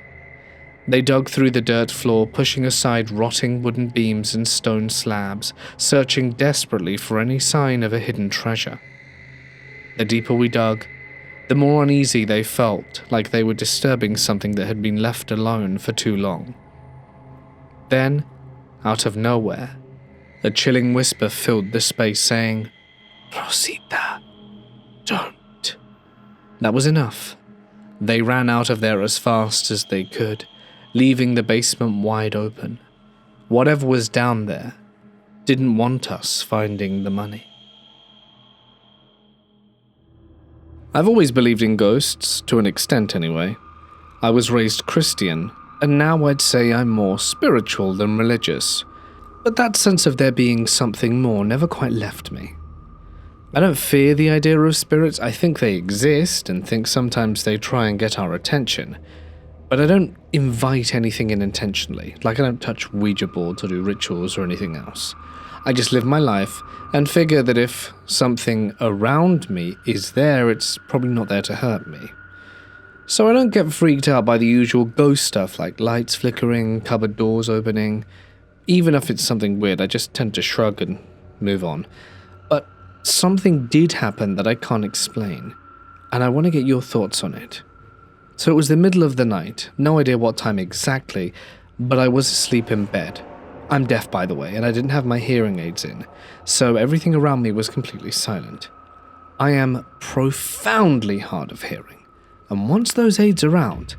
They dug through the dirt floor, pushing aside rotting wooden beams and stone slabs, searching desperately for any sign of a hidden treasure. The deeper we dug, the more uneasy they felt, like they were disturbing something that had been left alone for too long. Then, out of nowhere, a chilling whisper filled the space saying, "Rosita, don't." That was enough. They ran out of there as fast as they could, leaving the basement wide open. Whatever was down there didn't want us finding the money. I've always believed in ghosts, to an extent anyway. I was raised Christian, and now I'd say I'm more spiritual than religious, but that sense of there being something more never quite left me. I don't fear the idea of spirits. I think they exist and think sometimes they try and get our attention, but I don't invite anything in intentionally, like I don't touch Ouija boards or do rituals or anything else. I just live my life and figure that if something around me is there, it's probably not there to hurt me. So I don't get freaked out by the usual ghost stuff like lights flickering, cupboard doors opening. Even if it's something weird, I just tend to shrug and move on. But something did happen that I can't explain, and I want to get your thoughts on it. So it was the middle of the night, no idea what time exactly, but I was asleep in bed. I'm deaf, by the way, and I didn't have my hearing aids in, so everything around me was completely silent. I am profoundly hard of hearing, and once those aids are out,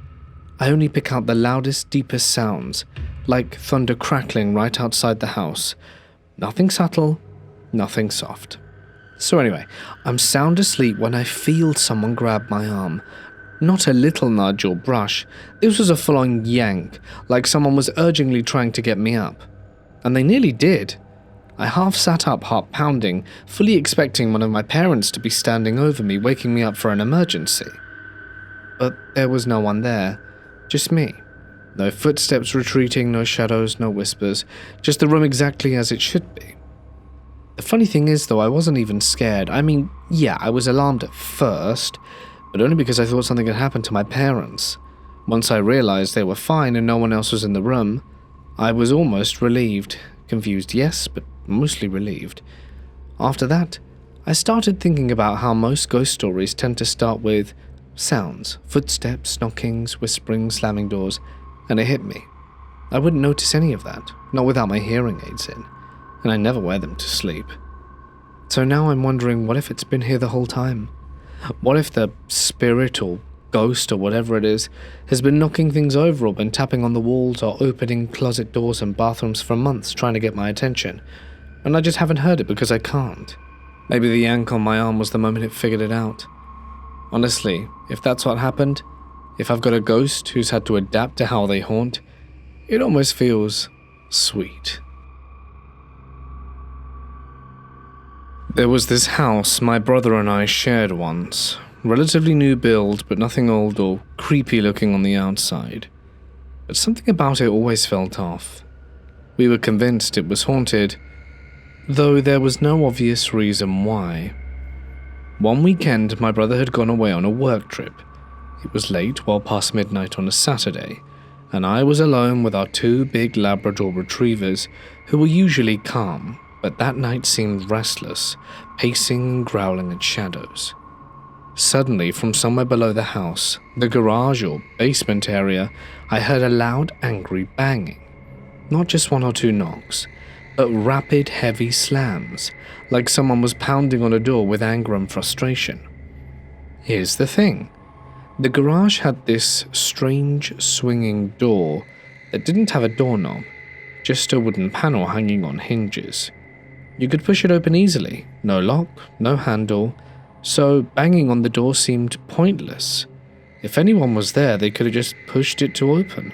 I only pick out the loudest, deepest sounds, like thunder crackling right outside the house. Nothing subtle, nothing soft. So anyway, I'm sound asleep when I feel someone grab my arm. Not a little nudge or brush, this was a full-on yank, like someone was urgently trying to get me up. And they nearly did. I half sat up, heart pounding, fully expecting one of my parents to be standing over me, waking me up for an emergency. But there was no one there, just me. No footsteps retreating, no shadows, no whispers, just the room exactly as it should be. The funny thing is, though, I wasn't even scared. I mean, yeah, I was alarmed at first, but only because I thought something had happened to my parents. Once I realized they were fine and no one else was in the room, I was almost relieved. Confused, yes, but mostly relieved. After that, I started thinking about how most ghost stories tend to start with sounds, footsteps, knockings, whispering, slamming doors, and it hit me. I wouldn't notice any of that, not without my hearing aids in, and I never wear them to sleep. So now I'm wondering, what if it's been here the whole time? What if the spirit or ghost or whatever it is has been knocking things over or been tapping on the walls or opening closet doors and bathrooms for months trying to get my attention, and I just haven't heard it because I can't? Maybe the yank on my arm was the moment it figured it out. Honestly, if that's what happened, if I've got a ghost who's had to adapt to how they haunt, it almost feels sweet. There was this house my brother and I shared once. Relatively new build, but nothing old or creepy looking on the outside. But something about it always felt off. We were convinced it was haunted, though there was no obvious reason why. One weekend, my brother had gone away on a work trip. It was late, well past midnight on a Saturday, and I was alone with our two big Labrador retrievers who were usually calm, but that night seemed restless, pacing and growling at shadows. Suddenly, from somewhere below the house, the garage or basement area, I heard a loud, angry banging. Not just one or two knocks, but rapid, heavy slams, like someone was pounding on a door with anger and frustration. Here's the thing. The garage had this strange, swinging door that didn't have a doorknob, just a wooden panel hanging on hinges. You could push it open easily, no lock, no handle, so banging on the door seemed pointless. If anyone was there, they could have just pushed it to open.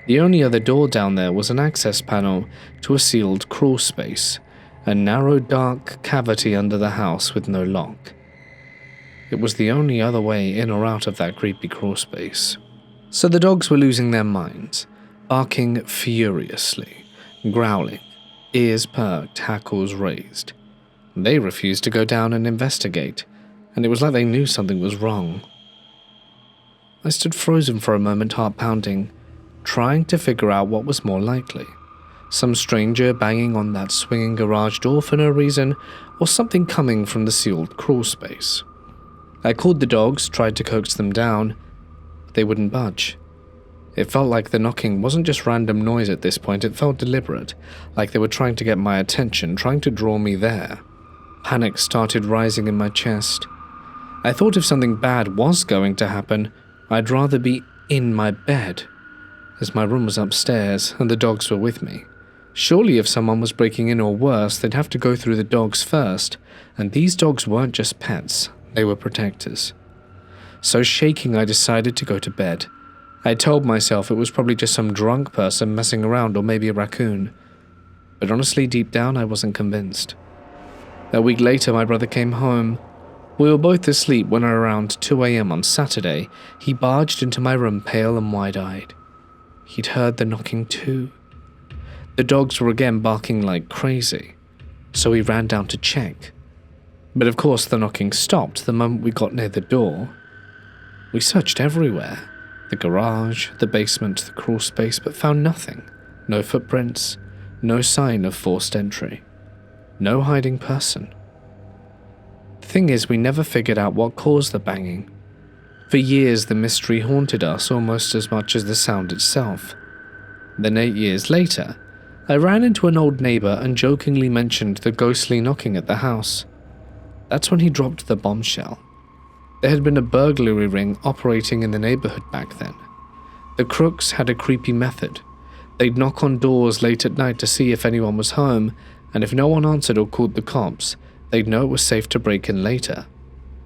The only other door down there was an access panel to a sealed crawl space, a narrow dark cavity under the house with no lock. It was the only other way in or out of that creepy crawl space. So the dogs were losing their minds, barking furiously, growling, ears perked, hackles raised. They refused to go down and investigate, and it was like they knew something was wrong. I stood frozen for a moment, heart pounding, trying to figure out what was more likely. Some stranger banging on that swinging garage door for no reason, or something coming from the sealed crawl space. I called the dogs, tried to coax them down, but they wouldn't budge. It felt like the knocking wasn't just random noise at this point, it felt deliberate, like they were trying to get my attention, trying to draw me there. Panic started rising in my chest. I thought if something bad was going to happen, I'd rather be in my bed, as my room was upstairs and the dogs were with me. Surely if someone was breaking in or worse, they'd have to go through the dogs first, and these dogs weren't just pets, they were protectors. So shaking, I decided to go to bed. I told myself it was probably just some drunk person messing around or maybe a raccoon. But honestly, deep down, I wasn't convinced. A week later, my brother came home. We were both asleep when around 2 a.m. on Saturday, he barged into my room pale and wide-eyed. He'd heard the knocking too. The dogs were again barking like crazy, so he ran down to check. But of course the knocking stopped the moment we got near the door. We searched everywhere, the garage, the basement, the crawl space, but found nothing. No footprints, no sign of forced entry. No hiding person. The thing is, we never figured out what caused the banging. For years, the mystery haunted us almost as much as the sound itself. Then 8 years later, I ran into an old neighbor and jokingly mentioned the ghostly knocking at the house. That's when he dropped the bombshell. There had been a burglary ring operating in the neighborhood back then. The crooks had a creepy method. They'd knock on doors late at night to see if anyone was home, and if no one answered or called the cops, they'd know it was safe to break in later.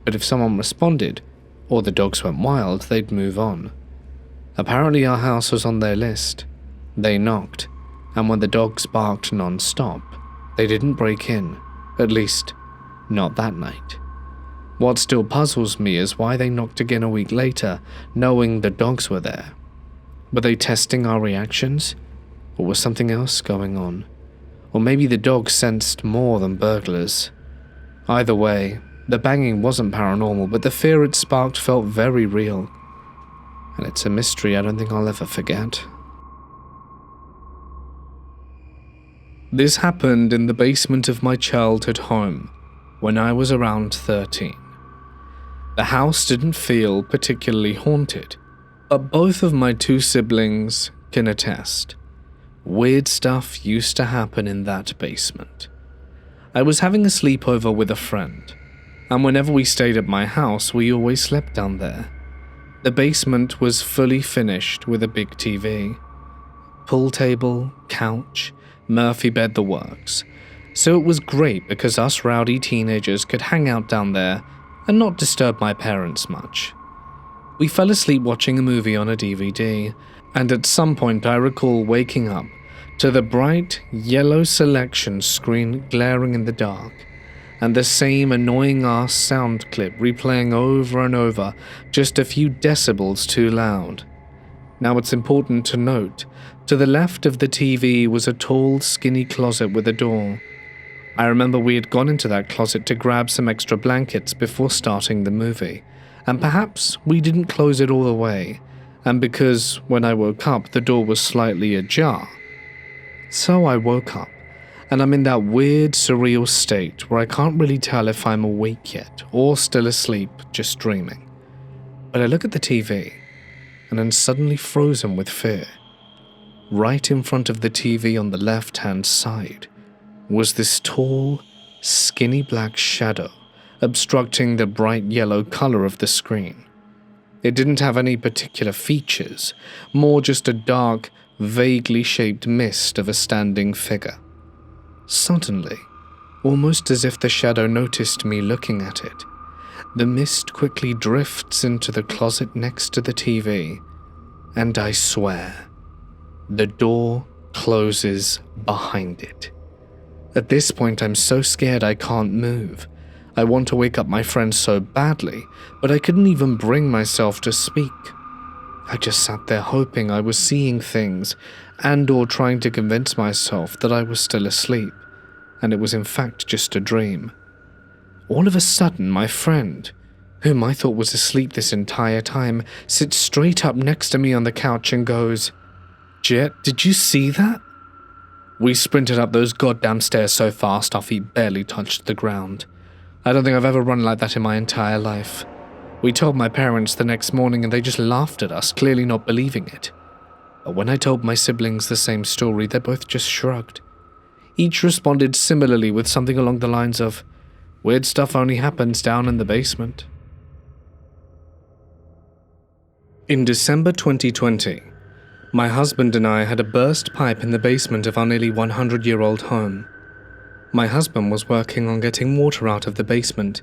But if someone responded, or the dogs went wild, they'd move on. Apparently our house was on their list. They knocked, and when the dogs barked non-stop, they didn't break in, at least, not that night. What still puzzles me is why they knocked again a week later, knowing the dogs were there. Were they testing our reactions? Or was something else going on? Or maybe the dogs sensed more than burglars. Either way, the banging wasn't paranormal, but the fear it sparked felt very real. And it's a mystery I don't think I'll ever forget. This happened in the basement of my childhood home when I was around 13. The house didn't feel particularly haunted, but both of my two siblings can attest. Weird stuff used to happen in that basement. I was having a sleepover with a friend. and whenever we stayed at my house, we always slept down there. The basement was fully finished with a big TV. Pool table, couch, Murphy bed, the works. So it was great because us rowdy teenagers could hang out down there and not disturb my parents much. We fell asleep watching a movie on a DVD, and at some point I recall waking up to the bright yellow selection screen glaring in the dark, and the same annoying-ass sound clip replaying over and over, just a few decibels too loud. Now it's important to note, to the left of the TV was a tall, skinny closet with a door. I remember we had gone into that closet to grab some extra blankets before starting the movie, and perhaps we didn't close it all the way, and because when I woke up the door was slightly ajar. So I woke up, and I'm in that weird, surreal state where I can't really tell if I'm awake yet or still asleep, just dreaming. But I look at the TV, and I'm suddenly frozen with fear. Right in front of the TV on the left-hand side was this tall, skinny black shadow obstructing the bright yellow color of the screen. It didn't have any particular features, more just a dark, vaguely shaped mist of a standing figure. Suddenly, almost as if the shadow noticed me looking at it, the mist quickly drifts into the closet next to the TV, and I swear, the door closes behind it. At this point, I'm so scared I can't move. I want to wake up my friend so badly, but I couldn't even bring myself to speak. I just sat there hoping I was seeing things and/or trying to convince myself that I was still asleep, and it was in fact just a dream. All of a sudden, my friend, whom I thought was asleep this entire time, sits straight up next to me on the couch and goes, "Jet, did you see that?" We sprinted up those goddamn stairs so fast our feet barely touched the ground. I don't think I've ever run like that in my entire life. We told my parents the next morning and they just laughed at us, clearly not believing it. But when I told my siblings the same story, they both just shrugged. Each responded similarly with something along the lines of, "Weird stuff only happens down in the basement." In December 2020, my husband and I had a burst pipe in the basement of our nearly 100-year-old home. My husband was working on getting water out of the basement,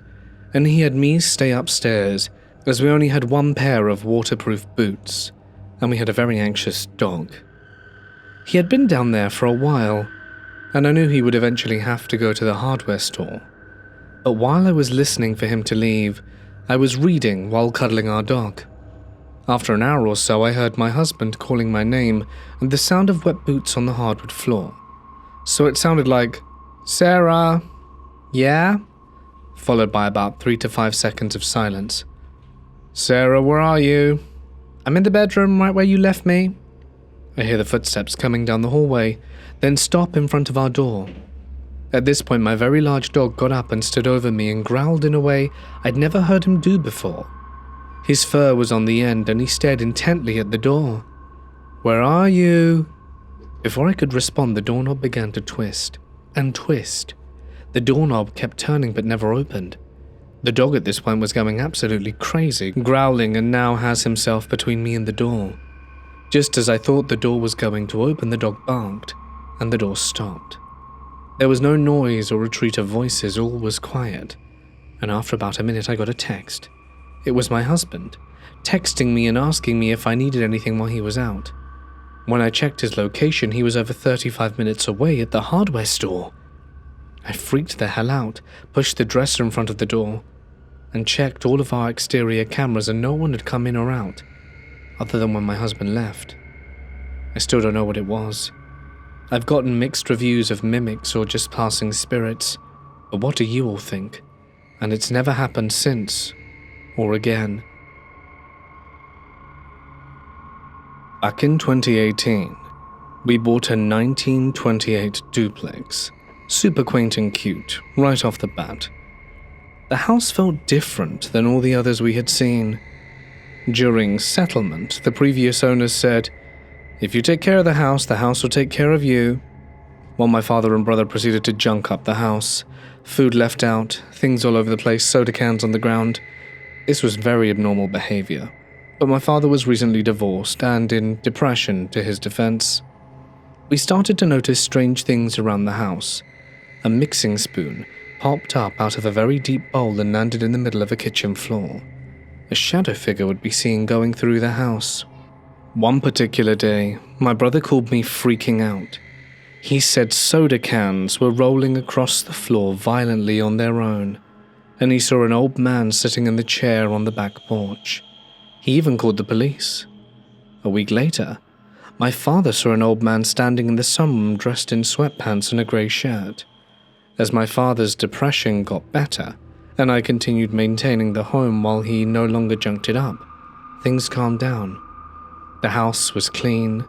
and he had me stay upstairs as we only had one pair of waterproof boots, and we had a very anxious dog. He had been down there for a while, and I knew he would eventually have to go to the hardware store. But while I was listening for him to leave, I was reading while cuddling our dog. After an hour or so, I heard my husband calling my name and the sound of wet boots on the hardwood floor. So it sounded like, "Sarah, yeah?" Followed by about 3 to 5 seconds of silence. "Sarah, where are you?" "I'm in the bedroom, right where you left me." I hear the footsteps coming down the hallway, then stop in front of our door. At this point, my very large dog got up and stood over me and growled in a way I'd never heard him do before. His fur was on the end and he stared intently at the door. "Where are you?" Before I could respond, the doorknob began to twist and twist. The doorknob kept turning but never opened. The dog at this point was going absolutely crazy, growling, and now has himself between me and the door. Just as I thought the door was going to open, the dog barked, and the door stopped. There was no noise or retreat of voices, all was quiet. And after about a minute I got a text. It was my husband, texting me and asking me if I needed anything while he was out. When I checked his location, he was over 35 minutes away at the hardware store. I freaked the hell out, pushed the dresser in front of the door, and checked all of our exterior cameras, and no one had come in or out, other than when my husband left. I still don't know what it was. I've gotten mixed reviews of mimics or just passing spirits, but what do you all think? And it's never happened since, or again. Back in 2018, we bought a 1928 duplex. Super quaint and cute, right off the bat. The house felt different than all the others we had seen. During settlement, the previous owners said, "If you take care of the house will take care of you." while my father and brother proceeded to junk up the house. Food left out, things all over the place, soda cans on the ground. This was very abnormal behavior, but my father was recently divorced and in depression, to his defense. We started to notice strange things around the house. A mixing spoon popped up out of a very deep bowl and landed in the middle of a kitchen floor. A shadow figure would be seen going through the house. One particular day, my brother called me freaking out. He said soda cans were rolling across the floor violently on their own, and he saw an old man sitting in the chair on the back porch. He even called the police. A week later, my father saw an old man standing in the sunroom dressed in sweatpants and a grey shirt. As my father's depression got better, and I continued maintaining the home while he no longer junked it up, things calmed down. The house was clean.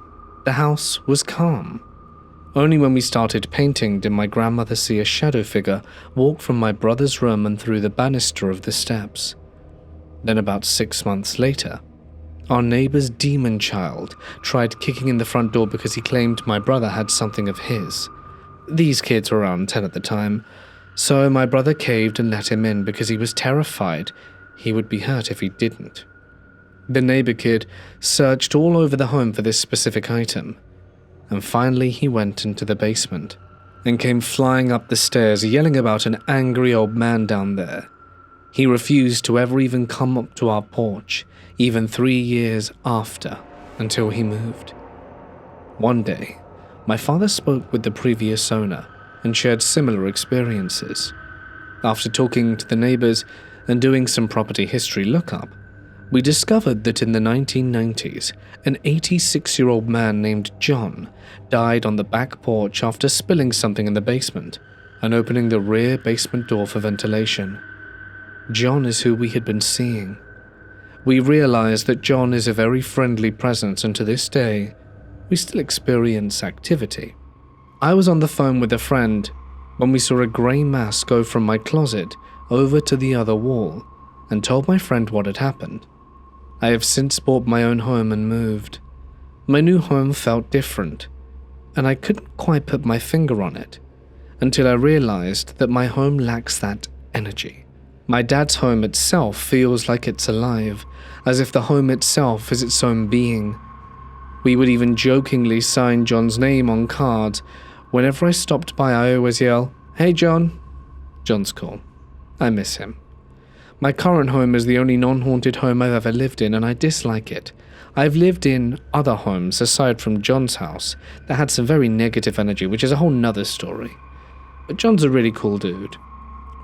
The house was calm. Only when we started painting did my grandmother see a shadow figure walk from my brother's room and through the banister of the steps. Then about 6 months later, our neighbor's demon child tried kicking in the front door because he claimed my brother had something of his. These kids were around 10 at the time, so my brother caved and let him in because he was terrified he would be hurt if he didn't. The neighbor kid searched all over the home for this specific item, and finally he went into the basement and came flying up the stairs yelling about an angry old man down there. He refused to ever even come up to our porch, even 3 years after, until he moved. One day, my father spoke with the previous owner and shared similar experiences. After talking to the neighbors and doing some property history lookup, we discovered that in the 1990s, an 86-year-old man named John died on the back porch after spilling something in the basement and opening the rear basement door for ventilation. John is who we had been seeing. We realized that John is a very friendly presence, and to this day, we still experience activity. I was on the phone with a friend when we saw a grey mass go from my closet over to the other wall and told my friend what had happened. I have since bought my own home and moved. My new home felt different, and I couldn't quite put my finger on it until I realized that my home lacks that energy. My dad's home itself feels like it's alive, as if the home itself is its own being. We would even jokingly sign John's name on cards. Whenever I stopped by, I always yell, "Hey John." John's cool. I miss him. My current home is the only non-haunted home I've ever lived in, and I dislike it. I've lived in other homes, aside from John's house, that had some very negative energy, which is a whole nother story. But John's a really cool dude.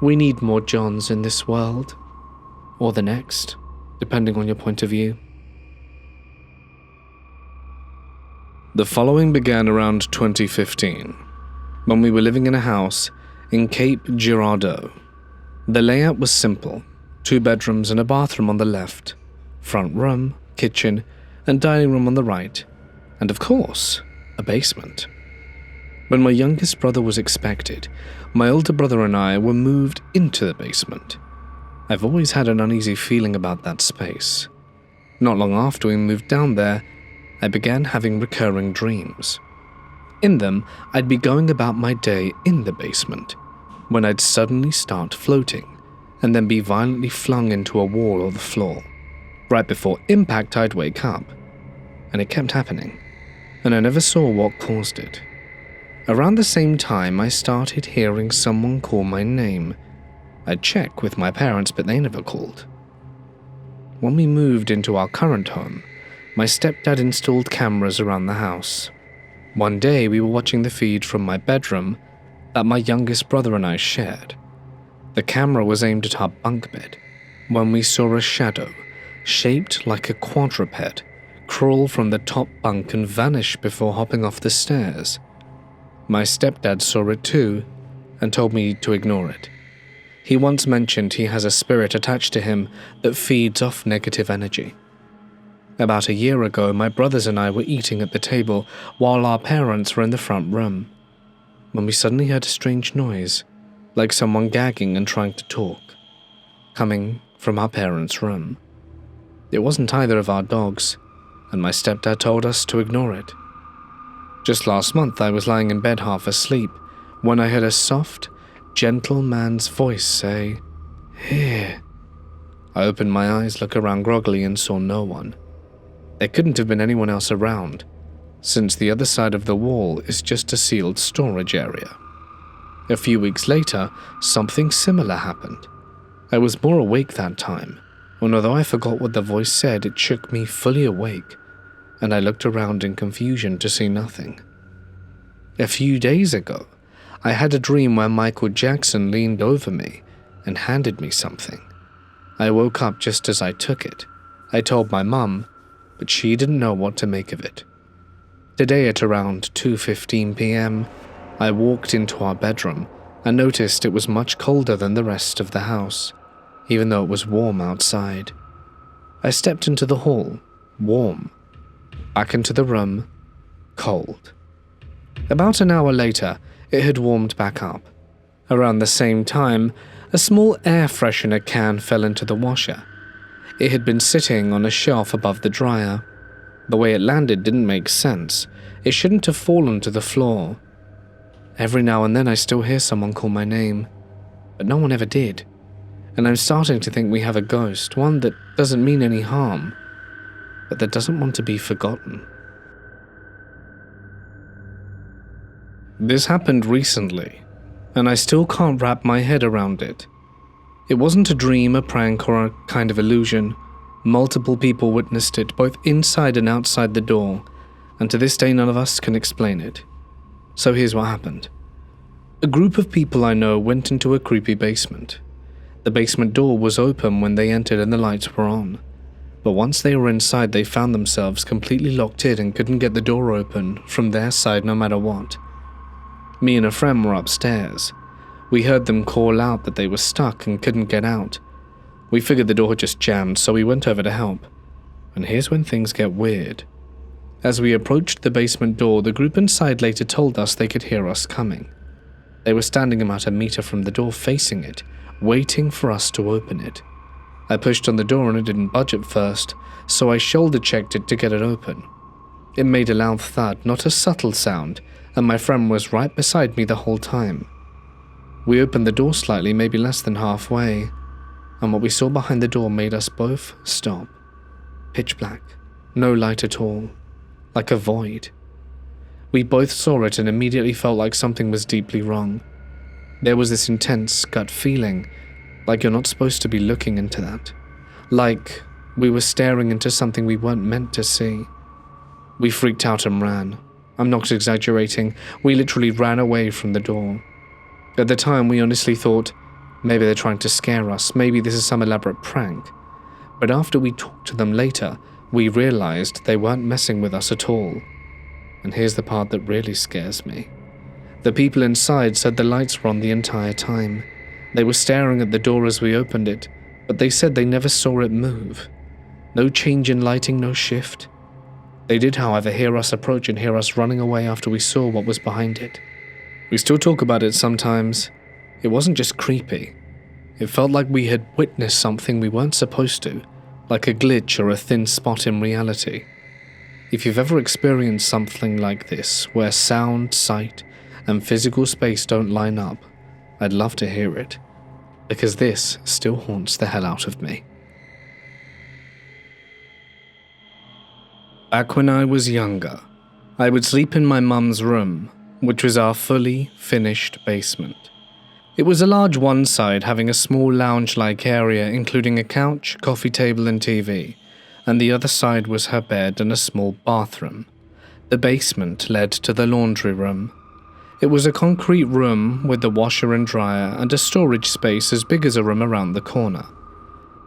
We need more Johns in this world. Or the next, depending on your point of view. The following began around 2015, when we were living in a house in Cape Girardeau. The layout was simple: 2 bedrooms and a bathroom on the left, front room, kitchen, and dining room on the right, and of course, a basement. When my youngest brother was expected, my older brother and I were moved into the basement. I've always had an uneasy feeling about that space. Not long after we moved down there, I began having recurring dreams. In them, I'd be going about my day in the basement, when I'd suddenly start floating, and then be violently flung into a wall or the floor. Right before impact, I'd wake up, and it kept happening, and I never saw what caused it. Around the same time, I started hearing someone call my name. I'd check with my parents, but they never called. When we moved into our current home, my stepdad installed cameras around the house. One day, we were watching the feed from my bedroom that my youngest brother and I shared. The camera was aimed at our bunk bed when we saw a shadow, shaped like a quadruped, crawl from the top bunk and vanish before hopping off the stairs. My stepdad saw it too and told me to ignore it. He once mentioned he has a spirit attached to him that feeds off negative energy. About a year ago, my brothers and I were eating at the table while our parents were in the front room, when we suddenly heard a strange noise, like someone gagging and trying to talk, coming from our parents' room. It wasn't either of our dogs, and my stepdad told us to ignore it. Just last month I was lying in bed half asleep when I heard a soft, gentle man's voice say, "Here." I opened my eyes, looked around groggily and saw no one. There couldn't have been anyone else around, since the other side of the wall is just a sealed storage area. A few weeks later, something similar happened. I was more awake that time, and although I forgot what the voice said, it shook me fully awake, and I looked around in confusion to see nothing. A few days ago, I had a dream where Michael Jackson leaned over me and handed me something. I woke up just as I took it. I told my mum, but she didn't know what to make of it. Today at around 2:15 p.m., I walked into our bedroom and noticed it was much colder than the rest of the house, even though it was warm outside. I stepped into the hall, warm. Back into the room, cold. About an hour later, it had warmed back up. Around the same time, a small air freshener can fell into the washer. It had been sitting on a shelf above the dryer. The way it landed didn't make sense. It shouldn't have fallen to the floor. Every now and then I still hear someone call my name, but no one ever did. And I'm starting to think we have a ghost, one that doesn't mean any harm, but that doesn't want to be forgotten. This happened recently, and I still can't wrap my head around it. It wasn't a dream, a prank, or a kind of illusion. Multiple people witnessed it, both inside and outside the door, and to this day none of us can explain it. So here's what happened. A group of people I know went into a creepy basement. The basement door was open when they entered and the lights were on. But once they were inside, they found themselves completely locked in and couldn't get the door open from their side no matter what. Me and a friend were upstairs. We heard them call out that they were stuck and couldn't get out. We figured the door had just jammed, so we went over to help. And here's when things get weird. As we approached the basement door, the group inside later told us they could hear us coming. They were standing about a meter from the door facing it, waiting for us to open it. I pushed on the door and it didn't budge at first, so I shoulder checked it to get it open. It made a loud thud, not a subtle sound, and my friend was right beside me the whole time. We opened the door slightly, maybe less than halfway, and what we saw behind the door made us both stop. Pitch black, no light at all, like a void. We both saw it and immediately felt like something was deeply wrong. There was this intense gut feeling, like you're not supposed to be looking into that. Like we were staring into something we weren't meant to see. We freaked out and ran. I'm not exaggerating, we literally ran away from the door. At the time, we honestly thought, maybe they're trying to scare us, maybe this is some elaborate prank. But after we talked to them later, we realized they weren't messing with us at all. And here's the part that really scares me. The people inside said the lights were on the entire time. They were staring at the door as we opened it, but they said they never saw it move. No change in lighting, no shift. They did, however, hear us approach and hear us running away after we saw what was behind it. We still talk about it sometimes. It wasn't just creepy. It felt like we had witnessed something we weren't supposed to, like a glitch or a thin spot in reality. If you've ever experienced something like this, where sound, sight, and physical space don't line up, I'd love to hear it, because this still haunts the hell out of me. Back when I was younger, I would sleep in my mum's room, which was our fully finished basement. It was a large one side having a small lounge-like area including a couch, coffee table and TV, and the other side was her bed and a small bathroom. The basement led to the laundry room. It was a concrete room with the washer and dryer and a storage space as big as a room around the corner.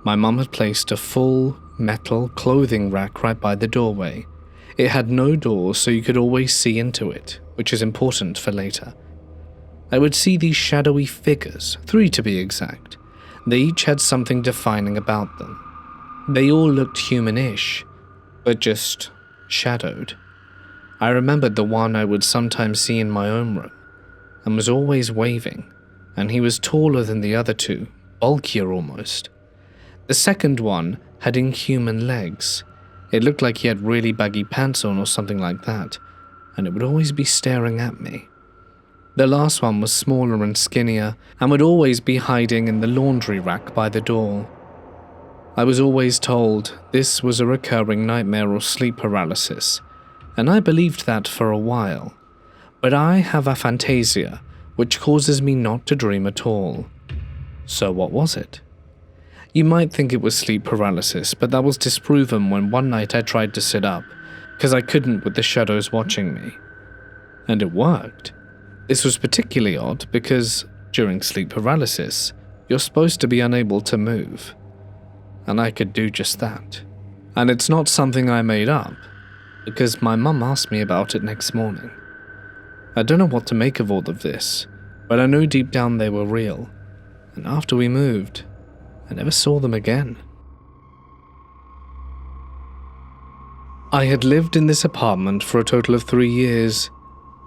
My mum had placed a full metal clothing rack right by the doorway. It had no door, so you could always see into it, which is important for later. I would see these shadowy figures, 3 to be exact. They each had something defining about them. They all looked human-ish, but just shadowed. I remembered the one I would sometimes see in my own room, and was always waving, and he was taller than the other 2, bulkier almost. The second one had inhuman legs. It looked like he had really baggy pants on or something like that, and it would always be staring at me. The last one was smaller and skinnier, and would always be hiding in the laundry rack by the door. I was always told this was a recurring nightmare or sleep paralysis, and I believed that for a while. But I have aphantasia, which causes me not to dream at all. So what was it? You might think it was sleep paralysis, but that was disproven when one night I tried to sit up, because I couldn't with the shadows watching me. And it worked. This was particularly odd because, during sleep paralysis, you're supposed to be unable to move. And I could do just that. And it's not something I made up, because my mum asked me about it next morning. I don't know what to make of all of this, but I know deep down they were real. And after we moved, I never saw them again. I had lived in this apartment for a total of 3 years.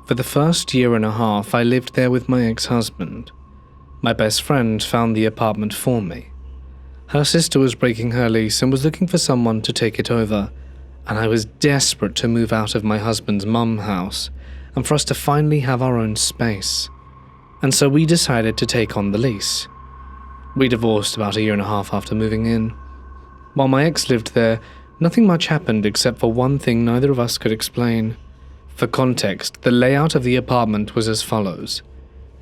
For the first year and a half, I lived there with my ex-husband. My best friend found the apartment for me. Her sister was breaking her lease and was looking for someone to take it over, and I was desperate to move out of my husband's mum's house and for us to finally have our own space. And so we decided to take on the lease. We divorced about a year and a half after moving in. While my ex lived there, nothing much happened except for one thing neither of us could explain. For context, the layout of the apartment was as follows.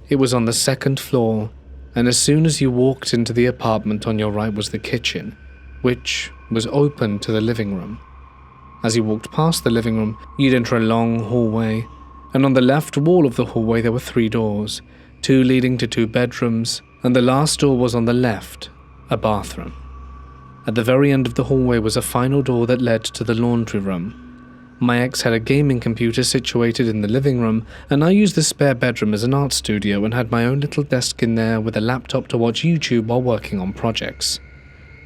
It was on the 2nd floor, and as soon as you walked into the apartment, on your right was the kitchen, which was open to the living room. As you walked past the living room, you'd enter a long hallway, and on the left wall of the hallway there were 3 doors, 2 leading to 2 bedrooms, and the last door was on the left, a bathroom. At the very end of the hallway was a final door that led to the laundry room. My ex had a gaming computer situated in the living room, and I used the spare bedroom as an art studio and had my own little desk in there with a laptop to watch YouTube while working on projects.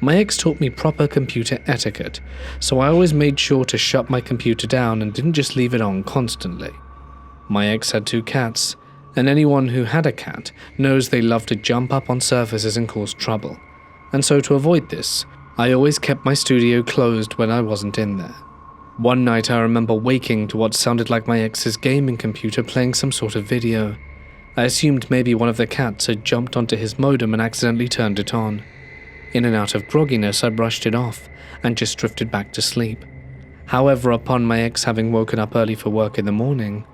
My ex taught me proper computer etiquette, so I always made sure to shut my computer down and didn't just leave it on constantly. My ex had 2 cats, and anyone who had a cat knows they love to jump up on surfaces and cause trouble. And so to avoid this, I always kept my studio closed when I wasn't in there. One night I remember waking to what sounded like my ex's gaming computer playing some sort of video. I assumed maybe one of the cats had jumped onto his modem and accidentally turned it on. In and out of grogginess, I brushed it off and just drifted back to sleep. However, upon my ex having woken up early for work in the morning,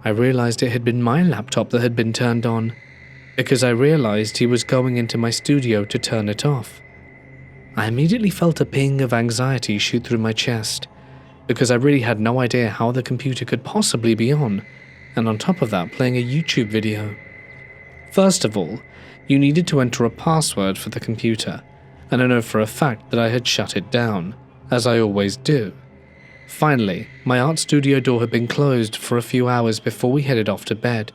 I realized it had been my laptop that had been turned on, because I realized he was going into my studio to turn it off. I immediately felt a ping of anxiety shoot through my chest, because I really had no idea how the computer could possibly be on, and on top of that playing a YouTube video. First of all, you needed to enter a password for the computer, and I know for a fact that I had shut it down, as I always do. Finally, my art studio door had been closed for a few hours before we headed off to bed.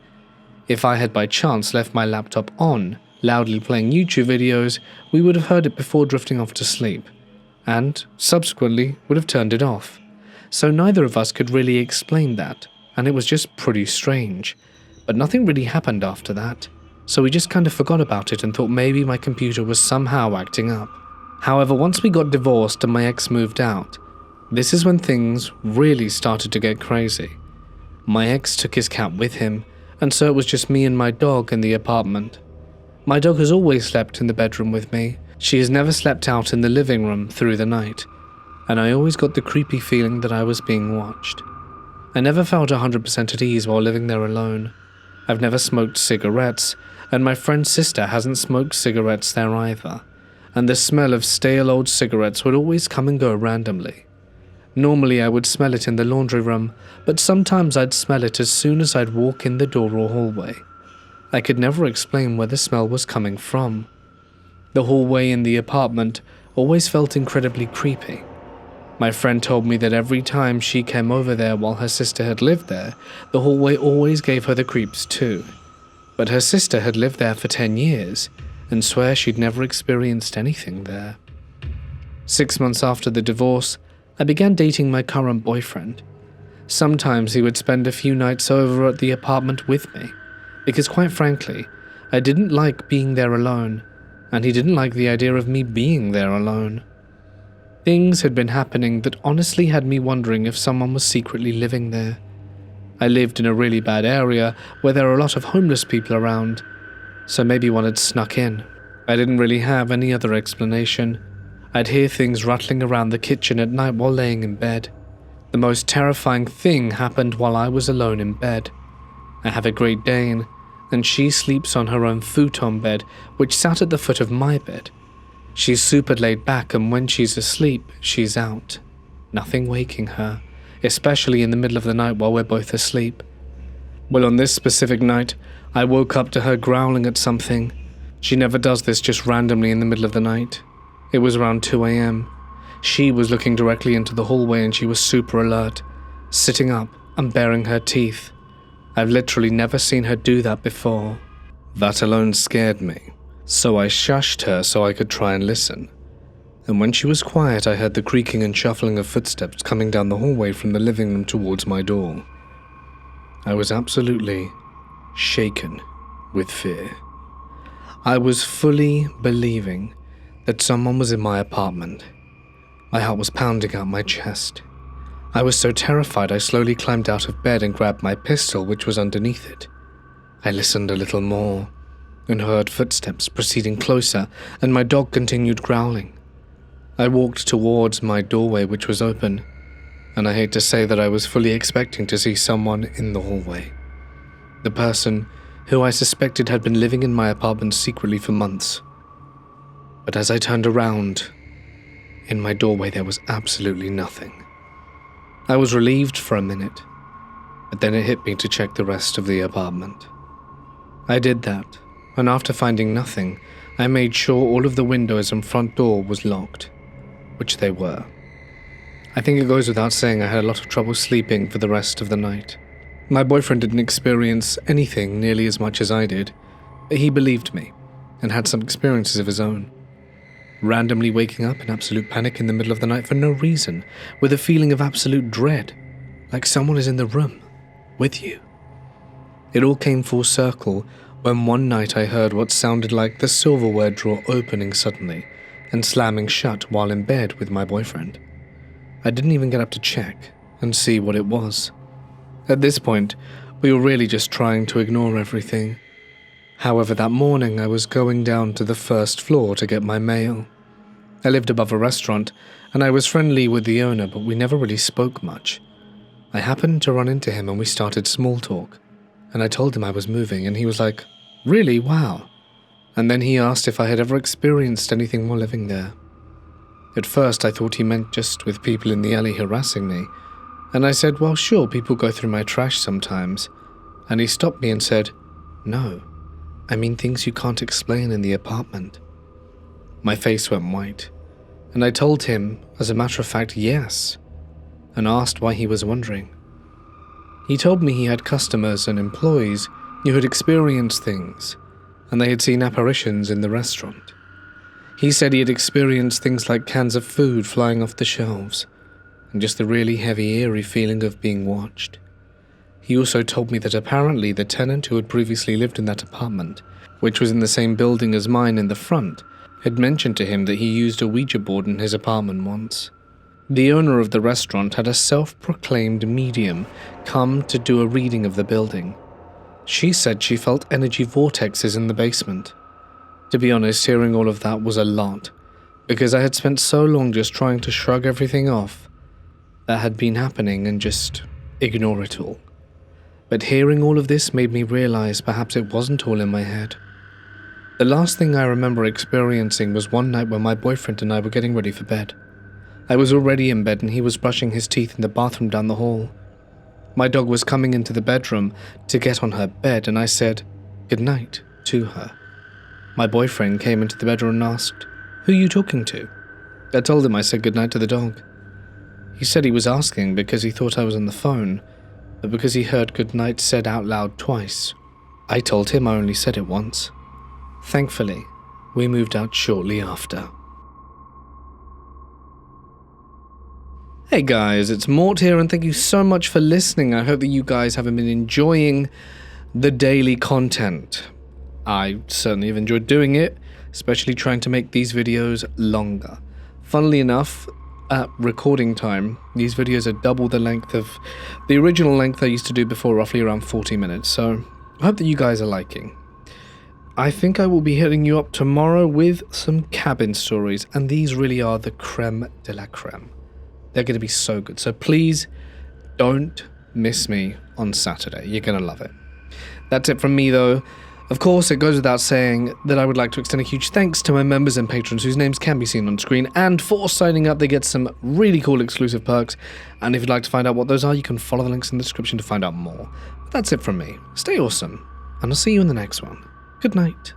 If I had by chance left my laptop on, loudly playing YouTube videos, we would have heard it before drifting off to sleep, and subsequently would have turned it off. So neither of us could really explain that, and it was just pretty strange. But nothing really happened after that, so we just kind of forgot about it and thought maybe my computer was somehow acting up. However, once we got divorced and my ex moved out, this is when things really started to get crazy. My ex took his cat with him, and so it was just me and my dog in the apartment. My dog has always slept in the bedroom with me. She has never slept out in the living room through the night, and I always got the creepy feeling that I was being watched. I never felt 100% at ease while living there alone. I've never smoked cigarettes, and my friend's sister hasn't smoked cigarettes there either, and the smell of stale old cigarettes would always come and go randomly. Normally I would smell it in the laundry room, but sometimes I'd smell it as soon as I'd walk in the door or hallway. I could never explain where the smell was coming from. The hallway in the apartment always felt incredibly creepy. My friend told me that every time she came over there while her sister had lived there, the hallway always gave her the creeps too. But her sister had lived there for 10 years and swore she'd never experienced anything there. 6 months after the divorce, I began dating my current boyfriend. Sometimes he would spend a few nights over at the apartment with me, because quite frankly, I didn't like being there alone, and he didn't like the idea of me being there alone. Things had been happening that honestly had me wondering if someone was secretly living there. I lived in a really bad area where there are a lot of homeless people around, so maybe one had snuck in. I didn't really have any other explanation. I'd hear things rattling around the kitchen at night while laying in bed. The most terrifying thing happened while I was alone in bed. I have a Great Dane, and she sleeps on her own futon bed, which sat at the foot of my bed. She's super laid back, and when she's asleep, she's out. Nothing waking her, especially in the middle of the night while we're both asleep. Well, on this specific night, I woke up to her growling at something. She never does this just randomly in the middle of the night. It was around 2 a.m. She was looking directly into the hallway and she was super alert, sitting up and baring her teeth. I've literally never seen her do that before. That alone scared me, so I shushed her so I could try and listen. And when she was quiet, I heard the creaking and shuffling of footsteps coming down the hallway from the living room towards my door. I was absolutely shaken with fear. I was fully believing that someone was in my apartment. My heart was pounding out my chest. I was so terrified I slowly climbed out of bed and grabbed my pistol, which was underneath it. I listened a little more and heard footsteps proceeding closer, and my dog continued growling. I walked towards my doorway, which was open, and I hate to say that I was fully expecting to see someone in the hallway. The person who I suspected had been living in my apartment secretly for months. But as I turned around, in my doorway there was absolutely nothing. I was relieved for a minute, but then it hit me to check the rest of the apartment. I did that, and after finding nothing, I made sure all of the windows and front door was locked, which they were. I think it goes without saying I had a lot of trouble sleeping for the rest of the night. My boyfriend didn't experience anything nearly as much as I did, but he believed me and had some experiences of his own. Randomly waking up in absolute panic in the middle of the night for no reason, with a feeling of absolute dread, like someone is in the room with you. It all came full circle when one night I heard what sounded like the silverware drawer opening suddenly and slamming shut while in bed with my boyfriend. I didn't even get up to check and see what it was. At this point, we were really just trying to ignore everything. However, that morning I was going down to the first floor to get my mail. I lived above a restaurant, and I was friendly with the owner, but we never really spoke much. I happened to run into him and we started small talk, and I told him I was moving, and he was like, "Really? Wow." And then he asked if I had ever experienced anything while living there. At first I thought he meant just with people in the alley harassing me, and I said, "Well, sure, people go through my trash sometimes." And he stopped me and said, "No, I mean things you can't explain in the apartment." My face went white, and I told him, as a matter of fact, yes, and asked why he was wondering. He told me he had customers and employees who had experienced things, and they had seen apparitions in the restaurant. He said he had experienced things like cans of food flying off the shelves, and just the really heavy, eerie feeling of being watched. He also told me that apparently the tenant who had previously lived in that apartment, which was in the same building as mine in the front, had mentioned to him that he used a Ouija board in his apartment once. The owner of the restaurant had a self-proclaimed medium come to do a reading of the building. She said she felt energy vortexes in the basement. To be honest, hearing all of that was a lot, because I had spent so long just trying to shrug everything off that had been happening and just ignore it all. But hearing all of this made me realize perhaps it wasn't all in my head. The last thing I remember experiencing was one night when my boyfriend and I were getting ready for bed. I was already in bed and he was brushing his teeth in the bathroom down the hall. My dog was coming into the bedroom to get on her bed, and I said good night to her. My boyfriend came into the bedroom and asked, "Who are you talking to?" I told him I said good night to the dog. He said he was asking because he thought I was on the phone, but because he heard good night said out loud twice. I told him I only said it once. Thankfully, we moved out shortly after. Hey guys, it's Mort here, and thank you so much for listening. I hope that you guys have been enjoying the daily content. I certainly have enjoyed doing it, especially trying to make these videos longer. Funnily enough, at recording time. These videos are double the length of the original length I used to do before, roughly around 40 minutes, so I hope that you guys are liking. I think I will be hitting you up tomorrow with some cabin stories, and these really are the creme de la creme. They're going to be so good, so please don't miss me on Saturday. You're going to love it. That's it from me, though. Of course, it goes without saying that I would like to extend a huge thanks to my members and patrons whose names can be seen on screen, and for signing up they get some really cool exclusive perks, and if you'd like to find out what those are, you can follow the links in the description to find out more. But that's it from me. Stay awesome, and I'll see you in the next one. Good night.